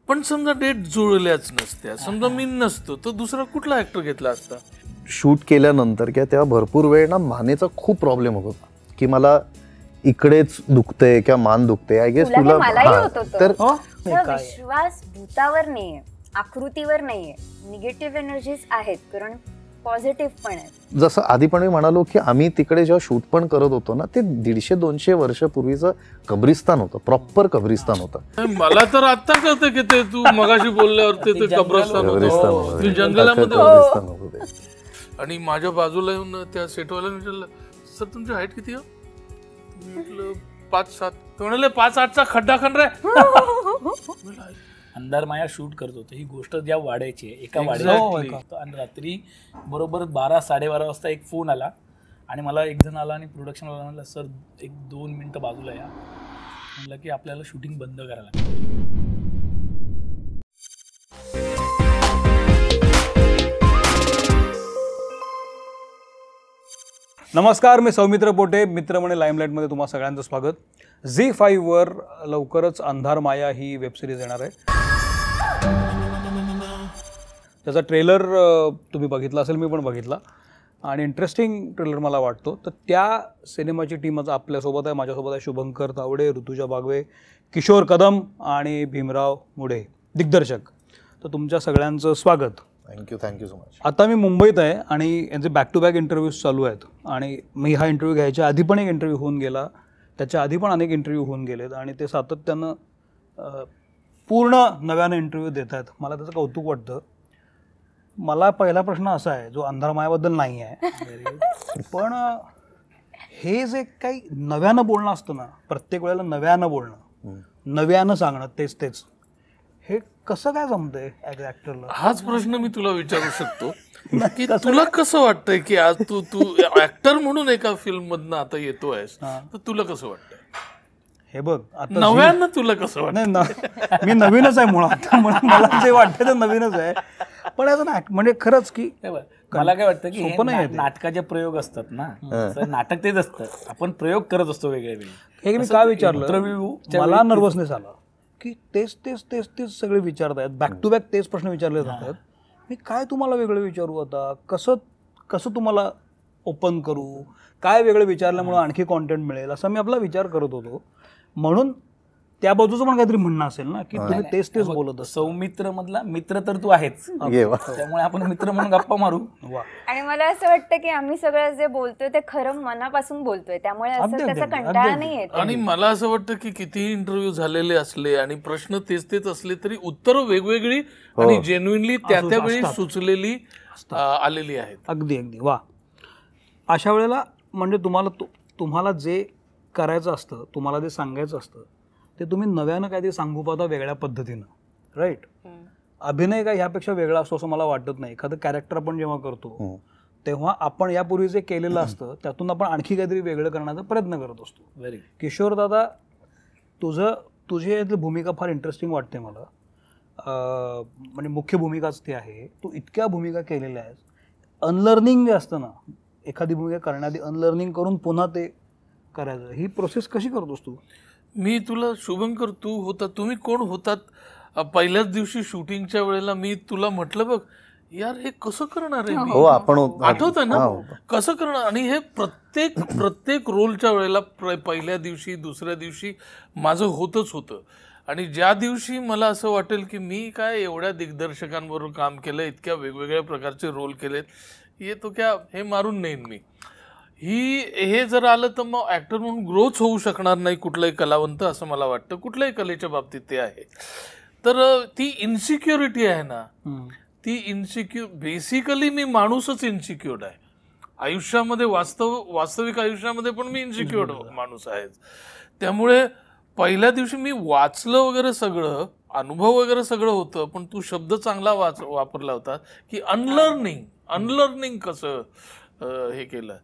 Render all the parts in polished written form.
पण समजा डेट जुळल्याच नसत्या, समजा मी नसतो, तर दुसरा कुठला ऍक्टर घेतला असता? शूट केल्यानंतर किंवा तेव्हा भरपूर वेळ ना मानेचा खूप प्रॉब्लेम होत होता की मला इकडेच दुखते किंवा मान दुखते. आय गेस तुला तर विश्वास भूतावर नाहीये, आकृतीवर नाहीये, निगेटिव्ह एनर्जीज आहेत, कारण पॉझिटिव्ह पण आहेत. जसं आधी पण मी म्हणालो की आम्ही तिकडे जेव्हा शूट पण करत होतो ना, ते 150-200 वर्षापूर्वीचं कब्रिस्तान होतं, प्रॉपर कब्रिस्तान होतं. मला तर आता कळतं की ते तू मगाशी बोलल्यावर ते कब्रिस्तान होतं, जंगलामध्ये होतं. आणि माझ्या बाजूला येऊन त्या सेटवाल्याने विचारलं, सर तुमची हाईट किती आहे? म्हटलं 5'7". ते म्हणाले 5'8" खड्डा खण रे. अंधारमाया शूट करत होतो, ही गोष्ट ज्या वाड्याची आहे, एका वाड्यात, आणि रात्री बरोबर 12-12:30 वाजता एक फोन आला आणि मला एक जण आला आणि प्रोडक्शनवाला म्हणला, सर 1-2 मिनिटं बाजूला या. म्हणलं की आपल्याला शूटिंग बंद करायला लागतं. नमस्कार, मी सौमित्र पोटे, मित्रमणे लाईमलाईटमध्ये तुम्हा सगळ्यांचं स्वागत. झी5वर लवकरच अंधारमाया ही वेबसिरीज येणार आहे. त्याचा ट्रेलर तुम्ही बघितला असेल, मी पण बघितला आणि इंटरेस्टिंग ट्रेलर मला वाटतो. तर त्या सिनेमाची टीमच आपल्यासोबत आहे. माझ्यासोबत आहे शुभंकर तावडे, ऋतुजा बागवे, किशोर कदम आणि भीमराव मुडे, दिग्दर्शक. तर तुमच्या सगळ्यांचं स्वागत. Thank you so much. आता मी मुंबईत आहे आणि यांचे बॅक टू बॅक इंटरव्ह्यूज चालू आहेत आणि मी हा इंटरव्ह्यू घ्यायच्या आधी पण एक इंटरव्ह्यू होऊन गेला, त्याच्या आधी पण अनेक इंटरव्ह्यू होऊन गेलेत आणि ते सातत्यानं पूर्ण नव्यानं इंटरव्ह्यू देत आहेत. मला त्याचं कौतुक वाटतं. मला पहिला प्रश्न असा आहे, जो अंधारमायाबद्दल नाही आहे, पण हे जे काही नव्यानं बोलणं असतं ना, प्रत्येक वेळेला नव्यानं बोलणं, नव्यानं सांगणं, तेच हे कसं काय जमतंय ऍक्टरला? हाच प्रश्न मी तुला विचारू शकतो की तुला कसं वाटतंय की आज तू ऍक्टर म्हणून एका फिल्म मधनं आता येतोयस, तर तुला कसं वाटतंय? हे बघ, आता नव्यानं तुला कसं वाटतं? नाही, मी नवीनच आहे मुळात, मला जे वाटतं ते नवीनच आहे. पण याचं म्हणजे खरंच की मला काय वाटतं की नाटकाचे प्रयोग असतात ना, नाटक तेच असतं, आपण प्रयोग करत असतो वेगळे वेगळे. हे मी का विचारलं, मला नर्वसनेस आला की तेच सगळे विचारतायत, बॅक टू बॅक तेच प्रश्न विचारले जातात. मी काय तुम्हाला वेगळं विचारू, आता कसं तुम्हाला ओपन करू, काय वेगळं विचारल्यामुळे आणखी कॉन्टेंट मिळेल, असा मी आपला विचार करत होतो. म्हणून त्या बाजूचं पण काहीतरी म्हणणं असेल ना की तुम्ही तेच बोलत. सौमित्र मधला मित्र तर तू आहेच, त्यामुळे आपण मित्र म्हणून गप्पा मारू. आणि मला असं वाटतं की आम्ही सगळं जे बोलतोय ते खरं मनापासून बोलतोय, त्यामुळे असं त्याचा कंटाळा नाही येत. आणि मला असं वाटतं की कितीही इंटरव्ह्यू झालेले असले आणि प्रश्न तेच असले तरी उत्तरं वेगवेगळी आणि जेन्युइनली त्या वेळी सुचलेली आलेली आहेत. अगदी वा. अशा वेळेला म्हणजे तुम्हाला जे करायचं असतं, तुम्हाला जे सांगायचं असतं, ते तुम्ही नव्यानं काहीतरी सांगू पाहता वेगळ्या पद्धतीनं, राईट? अभिनय काय ह्यापेक्षा वेगळा असतो असं मला वाटत नाही. एखादं कॅरेक्टर आपण जेव्हा करतो तेव्हा आपण यापूर्वी जे केलेलं असतं त्यातून आपण आणखी काहीतरी वेगळं करण्याचा प्रयत्न करत असतो. किशोर दादा, तुझी भूमिका फार इंटरेस्टिंग वाटते मला. म्हणजे मुख्य भूमिकाच ती आहे. तू इतक्या भूमिका केलेल्या आहेत. अनलर्निंग जे असतं ना, एखादी भूमिका करण्याआधी अनलर्निंग करून पुन्हा ते करायचं, ही प्रोसेस कशी करतोस तू? मी तुला शुभंकर, तुम्ही कोण होतात पहिल्याच दिवशी शूटिंगच्या वेळेला मी तुला म्हटलं, बघ यार हे कसं करणार आहे मी, आठवतं ना कसं करणार? आणि हे प्रत्येक रोलच्या वेळेला पहिल्या दिवशी दुसऱ्या दिवशी माझं होतं. आणि ज्या दिवशी मला असं वाटेल की मी काय एवढ्या दिग्दर्शकांबरोबर काम केलं, इतक्या वेगवेगळ्या प्रकारचे रोल केलेत, हे मारून नेईन मी. हे जर आलं तर मग ऍक्टर म्हणून ग्रोथ होऊ शकणार नाही कुठलाही कलावंत, असं मला वाटतं. कुठल्याही कलेच्या बाबतीत ते आहे. तर ती इन्सिक्युरिटी आहे ना, ती बेसिकली मी माणूसच इन्सिक्युअर्ड आहे आयुष्यामध्ये. वास्तविक आयुष्यामध्ये पण मी इन्सिक्युअर्ड माणूस आहे. त्यामुळे पहिल्या दिवशी मी वाचलं वगैरे सगळं, अनुभव वगैरे सगळं होतं, पण तू शब्द चांगला वापरला होता की अनलर्निंग कसं हे केलं.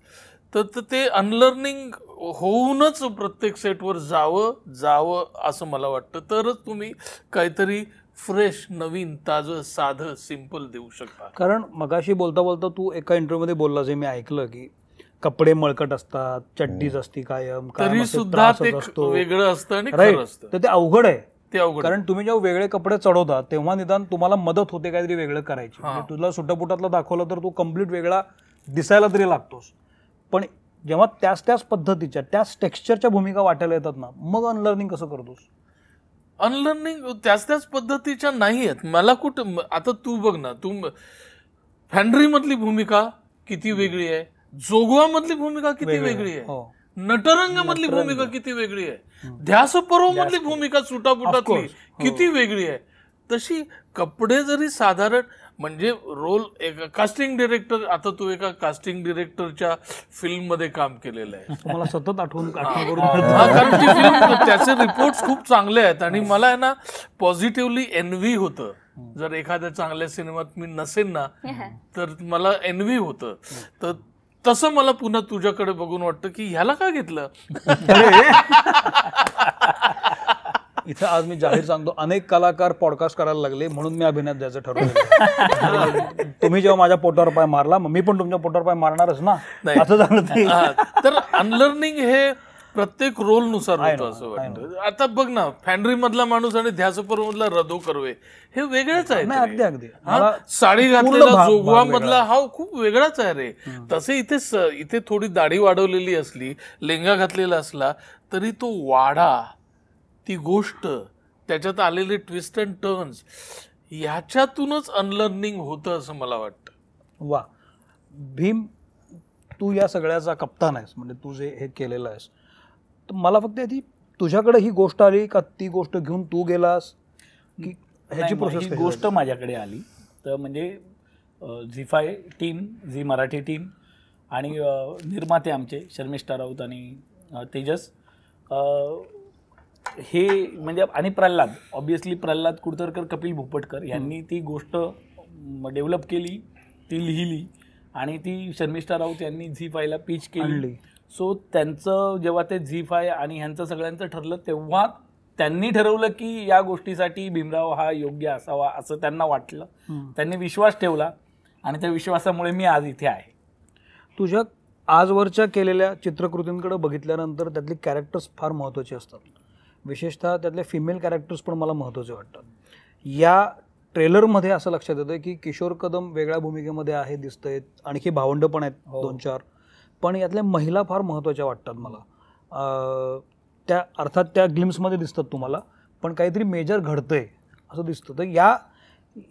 तर ते अनलर्निंग होऊनच प्रत्येक सेटवर जावं असं मला वाटतं. तरच तुम्ही काहीतरी फ्रेश, नवीन, ताजं, साधं, सिंपल देऊ शकता. कारण मगाशी बोलता बोलता तू एका इंटरव्ह्यूमध्ये बोललास, मी ऐकलं की कपडे मळकट असतात, चड्डीच असती कायम, तरी सुद्धा ते वेगळं असतं आणि खरं असतं. तर ते अवघड आहे. ते अवघड. कारण तुम्ही जेव्हा वेगळे कपडे चढवता तेव्हा निदान तुम्हाला मदत होते काहीतरी वेगळं करायची. म्हणजे तुला सुटापुटातलं दाखवलं तर तू कम्प्लीट वेगळा दिसायला तरी लागतोस. पण जेव्हा त्याच पद्धतीच्या त्याच टेक्स्चरच्या भूमिका वाटायला येतात ना, मग अनलर्निंग कसं करतोस? अनलर्निंग त्याच पद्धतीच्या नाही आहेत. मला कुठं आता तू बघ ना, तू फॅन्ड्री मधली भूमिका किती वेगळी आहे, जोगवा मधली भूमिका किती वेगळी आहे, नटरंग मधली भूमिका किती वेगळी आहे, ध्यास पर्व मधली भूमिका सुटापुटातली किती वेगळी आहे. तशी कपडे जरी साधारण म्हणजे रोल कास्टिंग डिरेक्टर, आता तू एका कास्टिंग डिरेक्टरच्या फिल्म मध्ये काम केलेलं आहे, मला सतत आठवण करून कारण ती फिल्म त्याचे रिपोर्ट्स खूप चांगले आहेत आणि मला आहे ना पॉझिटिव्हली एनव्ही होतं. जर एखाद्या चांगल्या सिनेमात मी नसेन ना तर मला एनव्ही होतं. तर तसं मला पुन्हा तुझ्याकडे बघून वाटतं की ह्याला का घेतलं. इथं आज मी जाहीर सांगतो, अनेक कलाकार पॉडकास्ट करायला लागले म्हणून मी अभिनयात जायचं ठरवलं. तुम्ही जेव्हा माझ्या पोटावर पाय मारला मग मी पण तुमच्या पोटावर पाय मारणारच ना, असं झालं ते. तर अनलर्निंग हे प्रत्येक रोल नुसार होतं असं वाटतं. आता बघ ना, फॅन्ड्री मधला माणूस आणि ध्यासपर्व मधला रदो कर्वे हे वेगळेच आहेत. अगदी अगदी साडी घातलेला जोगवा मधला हा खूप वेगळाच आहे रे. तसे इथे थोडी दाढी वाढवलेली असली, लेंगा घातलेला असला तरी तो वाडा, ती गोष्ट, त्याच्यात आलेले ट्विस्ट अँड टर्न्स, ह्याच्यातूनच अनलर्निंग होतं असं मला वाटतं. वा भीम, तू या सगळ्याचा कप्तान आहेस, म्हणजे तू जे हे केलेलं आहेस. तर मला फक्त आधी तुझ्याकडे ही गोष्ट आली का, ती गोष्ट घेऊन तू गेलास की ह्याची प्रोसेस? ही गोष्ट माझ्याकडे आली तर म्हणजे झी5 टीम, झी मराठी टीम आणि निर्माते आमचे शर्मिष्ठा राऊत आणि तेजस हे म्हणजे, आणि प्रल्हाद, ऑब्विसली प्रल्हाद कुडतरकर, कपिल भोपटकर यांनी ती गोष्ट डेव्हलप केली, ती लिहिली आणि ती शर्मिष्ठा राऊत यांनी झी5ला पिच केली. सो त्यांचं जेव्हा ते झी5 आणि ह्यांचं सगळ्यांचं ठरलं तेव्हा त्यांनी ठरवलं की या गोष्टीसाठी भीमराव हा योग्य असावा असं त्यांना वाटलं. त्यांनी विश्वास ठेवला आणि त्या विश्वासामुळे मी आज इथे आहे. तुझ्या आजवरच्या केलेल्या चित्रकृतींकडे बघितल्यानंतर त्यातले कॅरेक्टर्स फार महत्त्वाचे असतात. विशेषतः त्यातले फिमेल कॅरेक्टर्स पण मला महत्त्वाचे वाटतात. या ट्रेलरमध्ये असं लक्षात येतं की किशोर कदम वेगळ्या भूमिकेमध्ये आहे, दिसतंय, आणखी भावंड पण आहेत 2-4, पण यातल्या महिला फार महत्त्वाच्या वाटतात मला. त्या अर्थात त्या ग्लिम्समध्ये दिसतात तुम्हाला, पण काहीतरी मेजर घडतंय असं दिसतं. तर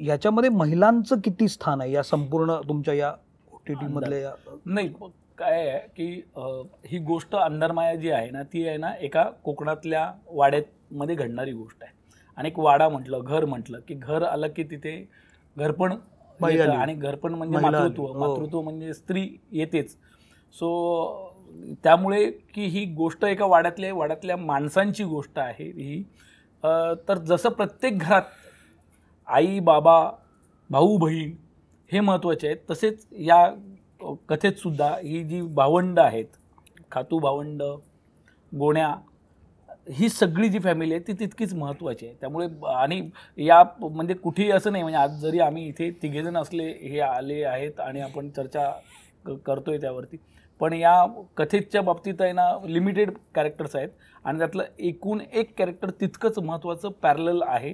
याच्यामध्ये महिलांचं किती स्थान आहे या संपूर्ण तुमच्या या OTT मधल्या? नाही, काय आहे की ही गोष्ट अंधारमाया जी आहे ना, ती आहे ना एका कोकणातल्या वाड्यामध्ये घडणारी गोष्ट आहे. आणि एक वाडा म्हटलं, घर म्हटलं की घर आलं की तिथे घर पण आणि घर पण म्हणजे मातृत्व म्हणजे स्त्री येतेच. सो त्यामुळे की ही गोष्ट एका वाड्यातल्या माणसांची गोष्ट आहे ही. तर जसं प्रत्येक घरात आई, बाबा, भाऊ, बहीण हे महत्त्वाचे आहेत, तसेच या कथेत सुद्धा ही जी भावंड आहेत, खातू भावंड, गोण्या, ही सगळी जी फॅमिली आहे ती तितकीच महत्त्वाची आहे. त्यामुळे आणि या म्हणजे कुठेही असं नाही, म्हणजे आज जरी आम्ही इथे तिघेजण असले, हे आले आहेत आणि आपण चर्चा करतोय त्यावरती, पण या कथेच्या बाबतीत आहे ना लिमिटेड कॅरेक्टर्स आहेत आणि त्यातलं एकूण एक कॅरेक्टर तितकंच महत्त्वाचं पॅरलल आहे,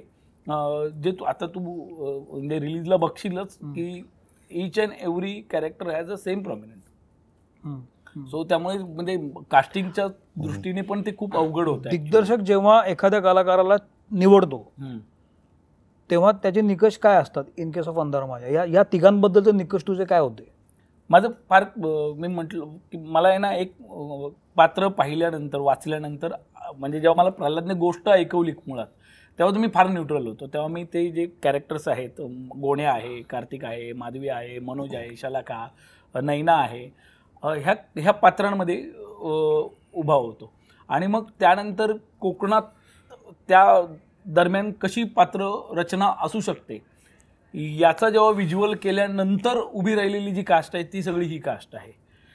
जे तू म्हणजे रिलीजला बघशीलच की each and every character has a same prominent. So त्यामुळे म्हणजे कास्टिंगच्या दृष्टीने पण ते खूप अवघड होतं. दिग्दर्शक जेव्हा एखाद्या कलाकाराला निवडतो तेव्हा त्याचे निकष काय असतात? इन केस ऑफ अंधारमाया या तिघांबद्दलचे निकष तुझे काय होते? माझं फार मी म्हटलं की मला आहे ना एक पात्र पाहिल्यानंतर, वाचल्यानंतर, म्हणजे जेव्हा मला प्रल्हादने गोष्ट ऐकवली मुळात, तेव्हा तुम्ही फार न्यूट्रल होतो. तेव्हा मी ते जे कॅरेक्टर्स आहेत, गोण्या आहे, कार्तिक आहे, माधवी आहे, मनोज आहे, शलाका, नैना आहे, ह्या पात्रांमध्ये उभा होतो. आणि मग त्यानंतर कोकणात त्या दरम्यान कशी पात्र रचना असू शकते याचा जेव्हा व्हिज्युअल केल्यानंतर उभी राहिलेली जी कास्ट आहे ती सगळी ही कास्ट आहे.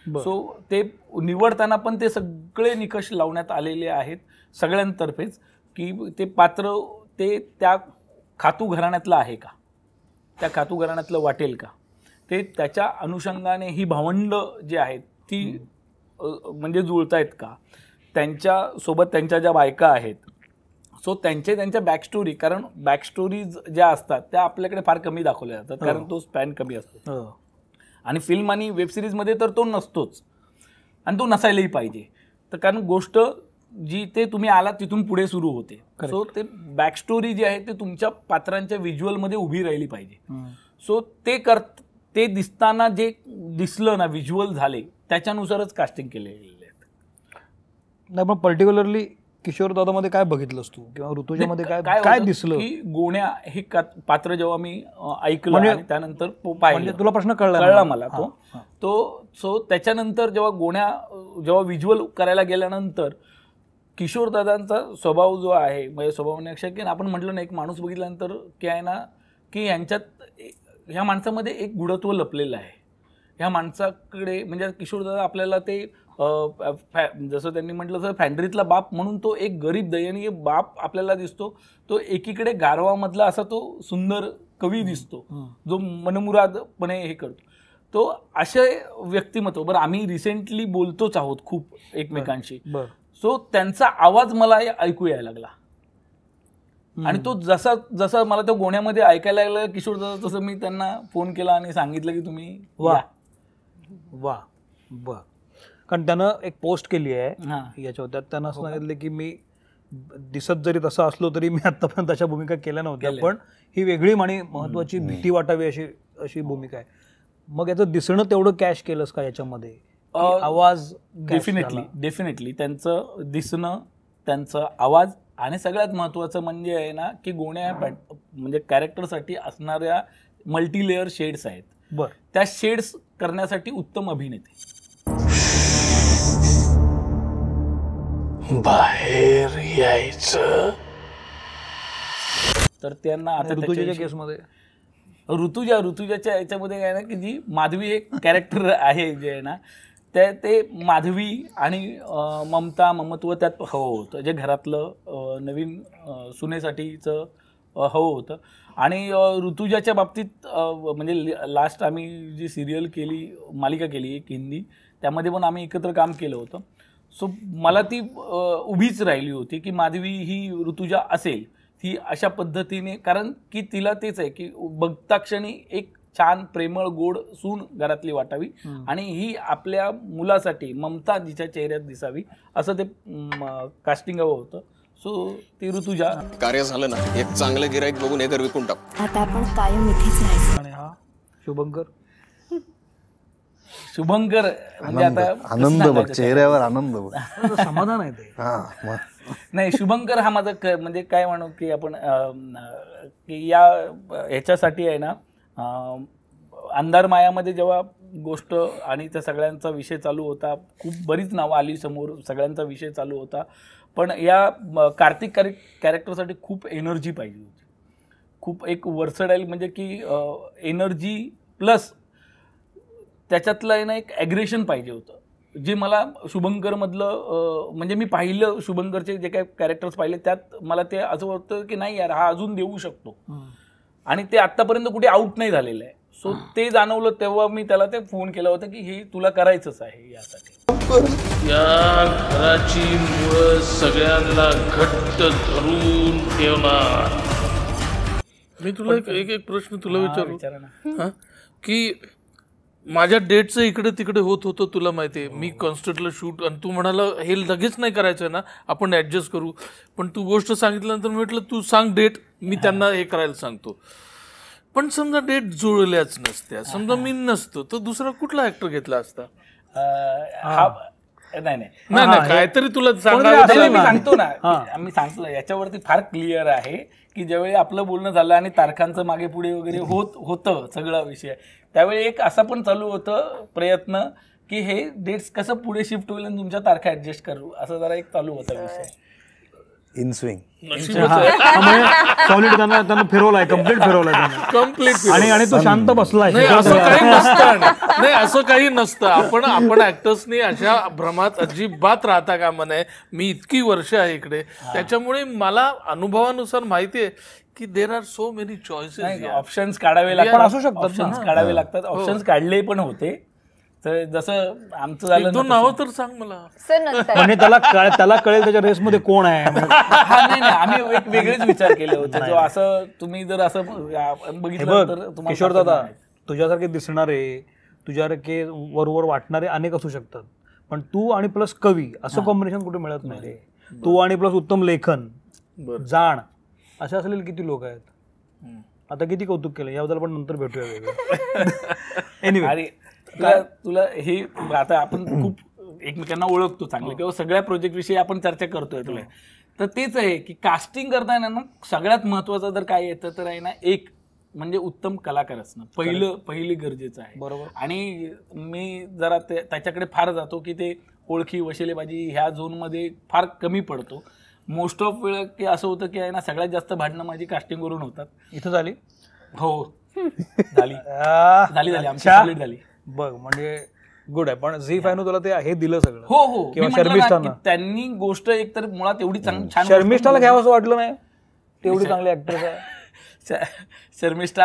सो ते निवडताना पण ते सगळे निकष लावण्यात आलेले आहेत सगळ्यांतर्फेच, की ते पात्र ते त्या खातू घराण्यातलं आहे का, त्या खातू घराण्यातलं वाटेल का, ते त्याच्या अनुषंगाने ही भावंड जी आहेत ती म्हणजे जुळतायत का, त्यांच्यासोबत त्यांच्या ज्या बायका आहेत, सो त्यांच्या बॅकस्टोरी, कारण बॅकस्टोरीज ज्या असतात त्या आपल्याकडे फार कमी दाखवल्या जातात, कारण तो स्पॅन कमी असतो. आणि फिल्म आणि वेब सिरीजमध्ये तर तो नसतोच, आणि तो नसायलाही पाहिजे. तर कारण गोष्ट जी ते तुम्ही आलात तिथून पुढे सुरू होते. सो ते बॅकस्टोरी जी आहे ते तुमच्या पात्रांच्या व्हिज्युअलमध्ये उभी राहिली पाहिजे. सो ते दिसताना जे दिसलं ना, व्हिज्युअल झाले, त्याच्यानुसारच कास्टिंग केलेले आहेत. नाही, पण पर्टिक्युलरली किशोर दादामध्ये काय बघितलंस तू, किंवा ऋतुजामध्ये काय दिसलं? की गोण्या हे पात्र जेव्हा मी ऐकलं आणि त्यानंतर पाहिलं, तुला प्रश्न कळला मला तो. सो त्याच्यानंतर जेव्हा व्हिज्युअल करायला गेल्यानंतर किशोर दादांचा स्वभाव जो आहे, म्हणजे स्वभावाने की आपण म्हटलं ना, एक माणूस बघितल्यानंतर की आहे ना, की ह्या माणसामध्ये एक गुढत्व लपलेलं आहे. ह्या माणसाकडे म्हणजे किशोर दादा आपल्याला ते जसं त्यांनी म्हटलं तर फॅन्ड्रीतला बाप म्हणून तो एक गरीब दयनीय बाप आपल्याला दिसतो. तो एकीकडे गारवामधला असा तो सुंदर कवी दिसतो, जो मनमुरादपणे हे करतो. तो असे व्यक्तिमत्व. बरं, आम्ही रिसेंटली बोलतोच आहोत खूप एकमेकांशी. सो त्यांचा आवाज मला ऐकू यायला लागला, आणि तो जसा मला तो गोण्यामध्ये ऐकायला लागला किशोर दादा, तसं मी त्यांना फोन केला आणि सांगितलं की तुम्ही वा. कारण त्यानं एक पोस्ट केली आहे याच्यावर, त्यात त्यानं असं सांगितलं की मी दिसत जरी तसं असलो तरी मी आतापर्यंत अशा भूमिका केल्या नव्हत्या, पण ही वेगळी आणि महत्वाची भीती वाटावी अशी भूमिका आहे. मग याचं दिसणं तेवढं कॅश केलंस का याच्यामध्ये? आवाज डेफिनेटली त्यांचं दिसणं, त्यांचा आवाज, आणि सगळ्यात महत्वाचं म्हणजे आहे ना की गोण्या म्हणजे कॅरेक्टरसाठी असणाऱ्या मल्टीलेअर शेड्स आहेत. बरं, त्या शेड्स करण्यासाठी उत्तम अभिनेते. बाहेर यायचं तर त्यांना आता ऋतुजाच्या केसमध्ये ऋतुजाच्या याच्यामध्ये काय ना की जी माधवी एक कॅरेक्टर आहे जे आहे ना, ते माधवी आणि ममत्व त्यात हवं होतं, जे घरातलं नवीन सुनेसाठीचं हवं होतं. आणि ऋतुजाच्या बाबतीत म्हणजे लास्ट आम्ही जी सिरियल केली, मालिका केली एक हिंदी, त्यामध्ये पण आम्ही एकत्र काम केलं होतं. सो मला ती उभीच राहिली होती की माधवी ही ऋतुजा असेल ती अशा पद्धतीने, कारण की तिला तेच आहे की बघता क्षणी एक छान प्रेमळ गोड सून घरातली वाटावी, आणि ही आपल्या मुलासाठी ममता जिच्या चेहऱ्यात दिसावी, असं ते कास्टिंग हवं होतं. सो ती ऋतुजा. कार्य झालं ना, एक चांगलं गिराईक बघून हे घर विकून टाक. आता आपण कायम इथेच राहायचं. आणि हा शुभंकर म्हणजे आता आनंद बघ चेहऱ्यावर, आनंद बघ, समाधान आहे ते. नाही, शुभंकर हा माझा म्हणजे काय म्हणू की आपण की या ह्याच्यासाठी आहे ना, अंधार मायामध्ये जेव्हा गोष्ट आणि त्या सगळ्यांचा विषय चालू होता, खूप बरीच नावं आली समोर, सगळ्यांचा विषय चालू होता, पण या कार्तिक कॅरेक्टरसाठी खूप एनर्जी पाहिजे होती, खूप एक वर्सटाईल, म्हणजे की एनर्जी प्लस त्याच्यातलं आहे ना एक ॲग्रेशन पाहिजे होतं, जे मला शुभंकरमधलं म्हणजे मी पाहिलं शुभंकरचे जे काही कॅरेक्टर्स पाहिले त्यात मला ते असं वाटतं की नाही यार, हा अजून देऊ शकतो, आणि ते आत्तापर्यंत कुठे आउट नाही झालेलं आहे. सो ते जाणवलं तेव्हा मी त्याला ते फोन केला होता की हे तुला करायचंच आहे यासाठी. या घराची मुळं सगळ्यांना घट्ट धरून ठेवणार. मी तुला एक प्रश्न तुला विचारू की माझ्या डेटचं इकडे तिकडे होत होतं, तुला माहिती आहे, मी कॉन्स्टंटला शूट, आणि तू म्हणाला हे लगेच नाही करायचं ना, आपण ॲडजस्ट करू, पण तू गोष्ट सांगितल्यानंतर म्हटलं तू सांग डेट, मी त्यांना हे करायला सांगतो. पण समजा डेट जुळल्याच नसत्या, समजा मी नसतो, तर दुसरा कुठला ऍक्टर घेतला असता? नाही काहीतरी तुला मी सांगतो ना, मी सांगतो याच्यावरती फार क्लिअर आहे की ज्यावेळी आपलं बोलणं झालं आणि तारखांचं मागे पुढे वगैरे होतं सगळा विषय, त्यावेळी एक असा पण चालू होतं प्रयत्न की हे डेट्स कसं पुढे शिफ्ट होईल आणि तुमच्या तारखा ऍडजस्ट करू, असं जरा एक चालू होता विषय. इन स्विंग सॉलिड त्यांना फिरवलाय, कम्प्लीट फिरवलाय, आणि तो शांत बसलाय. असं काही नसतं, नाही असं काही नसतं. आपण ऍक्टर्सनी अशा भ्रमात अजिबात राहता कामा नये. मी इतकी वर्ष आहे इकडे, त्याच्यामुळे मला अनुभवानुसार माहिती आहे की there are so many choices. Options काढावे लागतात, ऑप्शन्स काढावे लागतात, ऑप्शन्स काढले पण होते. तर जसं आमचं झालं दोन नावं तर सांग मला. सर नंतर म्हणजे त्याला कळेल त्याच्या रेसमध्ये कोण आहे. नाही आम्ही एक वेगळेच विचार केले होते. जो असं तुम्ही जर असं बघितलं तर तुम्हाला किशोर दादा, तुझ्यासारखे दिसणारे, तुझ्यासारखे वरवर वाटणारे अनेक असू शकतात, पण तू आणि प्लस कवी असं कॉम्बिनेशन कुठे मिळत नाही रे. तू आणि प्लस उत्तम लेखन, जाण, असे असलेले किती लोक आहेत. आता किती कौतुक केलं याबद्दल पण नंतर भेटूया वेगळं. एनिवे, तुला हे आता आपण खूप एकमेकांना ओळखतो चांगलं किंवा सगळ्या प्रोजेक्ट विषयी आपण चर्चा करतोय तुला, तर तेच आहे की कास्टिंग करताना ना सगळ्यात महत्वाचं जर काय येतं तर आहे ना, एक म्हणजे उत्तम कलाकार असणं पहिली गरजेचं आहे. बरोबर. आणि मी जरा त्याच्याकडे फार जातो की ते ओळखी वशिलेबाजी ह्या झोनमध्ये फार कमी पडतो. मोस्ट ऑफ वेळ की असं होतं की आहे ना, सगळ्यात जास्त भांडणं माझी कास्टिंगवरून होतात. इथं झाली हो झाली आमची complete झाली. बघ म्हणजे गुड आहे. पण झी फायनो तुला ते हे दिलं सगळं. हो किंवा मी म्हटलं ना शर्मिष्ठानं. की त्यांनी गोष्ट एकतर मुळात एवढी छान शर्मिष्ठाला घ्यावं असं वाटलं नाही, तेवढी चांगली ऍक्ट्रेस आहे. शर्मिष्ठा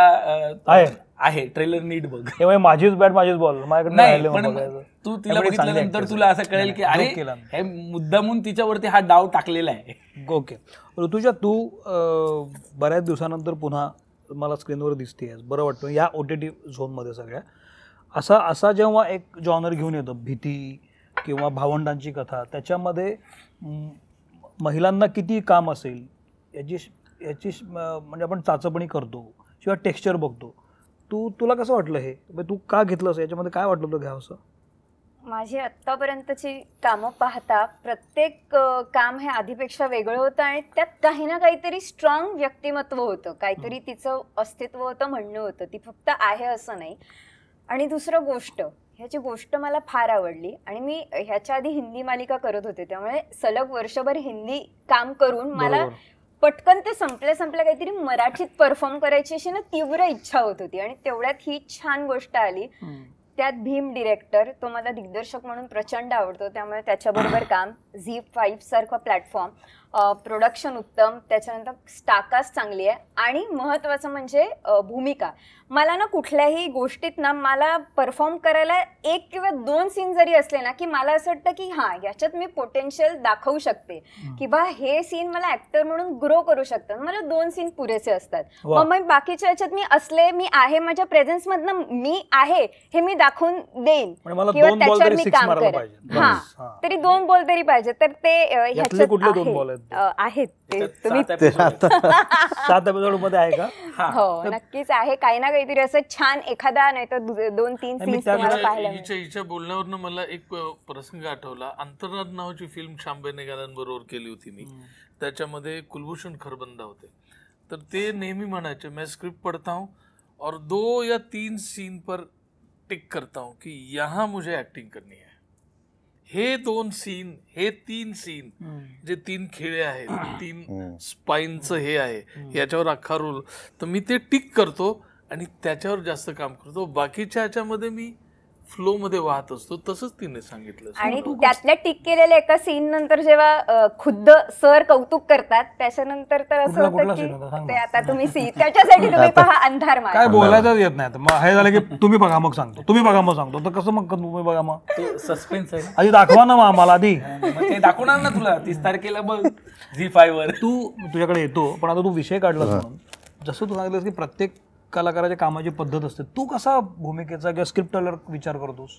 आहे, ट्रेलर नीट बघ. तेव्हा माझीच बॅट माझीच बॉल माझ्याकडे नाही पण तू तिला बघितल्यानंतर तुला असं कळेल की अरे हे मुद्दामून तिच्यावरती हा डाव टाकलेला आहे. ओके. ऋतुजा, तू बऱ्याच दिवसानंतर पुन्हा मला स्क्रीनवर दिसतेस, बरं वाटतं या OTT झोनमध्ये सगळ्या. असा जेव्हा एक जॉनर घेऊन येतो, भीती किंवा भावंडांची कथा, त्याच्यामध्ये महिलांना किती काम असेल याची म्हणजे आपण चाचपणी करतो किंवा टेक्स्चर बघतो. तुला कसं वाटलं हे, तू का घेतलंस, याच्यामध्ये काय वाटलं तुला घ्यावं असं? माझी आत्तापर्यंतची कामं पाहता प्रत्येक काम हे आधीपेक्षा वेगळं होतं आणि त्यात काही ना काहीतरी स्ट्रॉंग व्यक्तिमत्व होतं, काहीतरी तिचं अस्तित्व होतं, म्हणणं होतं, ती फक्त आहे असं नाही. आणि दुसरं गोष्ट, ह्याची गोष्ट मला फार आवडली आणि मी ह्याच्या आधी हिंदी मालिका करत होते, त्यामुळे सलग वर्षभर हिंदी काम करून मला पटकन ते संपल्या काहीतरी मराठीत परफॉर्म करायची अशी ना तीव्र इच्छा होत होती. आणि तेवढ्यात ही छान गोष्ट आली. त्यात भीम डिरेक्टर, तो मला दिग्दर्शक म्हणून प्रचंड आवडतो, त्यामुळे त्याच्याबरोबर काम, झी5 सारखा प्लॅटफॉर्म, प्रोडक्शन उत्तम, त्याच्यानंतर स्टारकास्ट चांगली आहे आणि महत्त्वाचं म्हणजे भूमिका. मला ना कुठल्याही गोष्टीत ना मला परफॉर्म करायला 1 किंवा 2 सीन जरी असले ना की मला असं वाटतं की हां याच्यात मी पोटेन्शियल दाखवू शकते किंवा हे सीन मला ऍक्टर म्हणून ग्रो करू शकतात. मला 2 सीन पुरेसे असतात. मग बाकीच्या याच्यात मी असले, मी आहे, माझ्या प्रेझेन्स मधनं मी आहे हे मी दाखवून देईन किंवा त्याच्यावर मी काम करेन. हा, तरी 2 बॉल तरी पाहिजे. तर ते ह्याच्यात आहेत ते तुम्ही 7 एपिसोड मध्ये आहे का? हो नक्कीच आहे. काही ना काहीतरी असं छान एखादा नाही तर 2-3 सीन्स तुम्हाला पाहायला मिळतील. हिच्या बोलण्यावरनं मला एक प्रसंग आठवला. अंतर्नाद नावाची फिल्म शाम बेनेगालांबरोबर केली होती मी. त्याच्यामध्ये कुलभूषण खरबंदा होते. तर ते नेहमी म्हणायचे, मैं स्क्रिप्ट पढ़ता हूँ और 2 या 3 सीन पर टिक करता हूँ की यहाँ मुझे एक्टिंग करनी है. हे 2 सीन, हे 3 सीन, जे 3 खेळे आहेत, 3 स्पाईनचं हे आहे, याच्यावर अख्खा रोल, तर मी ते टिक करतो आणि त्याच्यावर जास्त काम करतो. बाकीच्या ह्याच्यामध्ये मी फ्लो मध्ये वाहत असतो. तसंच तिने सांगितलं. आणि त्यातल्या टिक केलेल्या एका सीन नंतर जेव्हा खुद्द सर कौतुक करतात त्याच्यानंतर तर असं होतं की ते आता तुम्ही त्याच्यासाठी तुम्ही पहा अंधार मार. काय बोलायचं येत नाही. मग हे झालं की तुम्ही बघा मग सांगतो, तुम्ही बघा मग सांगतो. तर कसं मग तुम्ही बघा मग? तो सस्पेन्स आहे. आधी दाखवा ना आम्हाला आधी. ते दाखवणार ना तुला 30 तारखेला बघ झी5 वर. तुझ्याकडे येतो, पण आता तू विषय काढलास म्हणून, जसं तू सांगितलंस की प्रत्येक कलाकाराच्या कामाची पद्धत असते. तू कसा भूमिकेचा किंवा स्क्रिप्टवर विचार करतोस?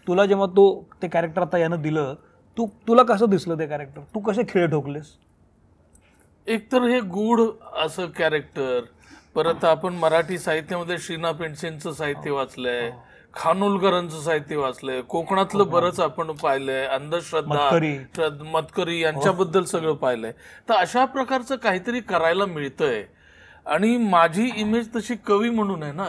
तुला जेव्हा ते कॅरेक्टर आता यानं दिलं, तुला कसं दिसलं ते कॅरेक्टर? तू कसे खेळ ठोकलेस? एकतर हे गूढ असं कॅरेक्टर, परत आपण मराठी साहित्यामध्ये श्रीना पेंडसेंचं साहित्य वाचलंय, खानोलकरांचं साहित्य वाचलंय, कोकणातलं बरंच आपण पाहिलंय, अंधश्रद्धा, मतकरी यांच्याबद्दल सगळं पाहिलंय. तर अशा प्रकारचं काहीतरी करायला मिळतंय. आणि माझी इमेज तशी कवी म्हणून आहे ना,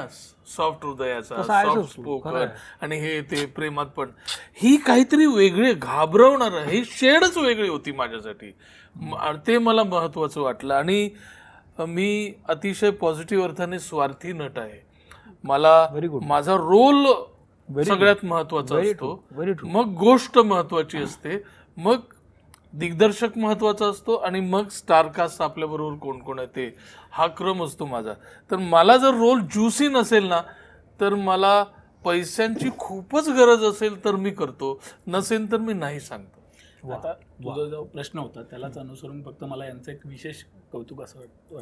सॉफ्ट हृदयाचा, सॉफ्ट स्पोकन, आणि हे ते प्रेमात पण ही काहीतरी वेगळे घाबरवणार, ही शेडच वेगळी होती माझ्यासाठी. ते मला महत्वाचं वाटलं. आणि मी अतिशय पॉझिटिव्ह अर्थाने स्वार्थी नट आहे. मला माझा रोल सगळ्यात महत्वाचा असतो, मग गोष्ट महत्वाची असते, मग दिग्दर्शक महत्वाचा असतो, आणि मग स्टारकास्ट आपल्या बरोबर कोण कोण आहे ते, हा क्रम असतो माझा. तर मला जर रोल ज्युसी नसेल ना तर मला पैशांची खूपच गरज असेल तर मी करतो, नसेल तर मी नाही सांगतो. आता तुझा जो प्रश्न होता त्यालाच अनुसरून फक्त मला यांचं एक विशेष कौतुक असं वाटतं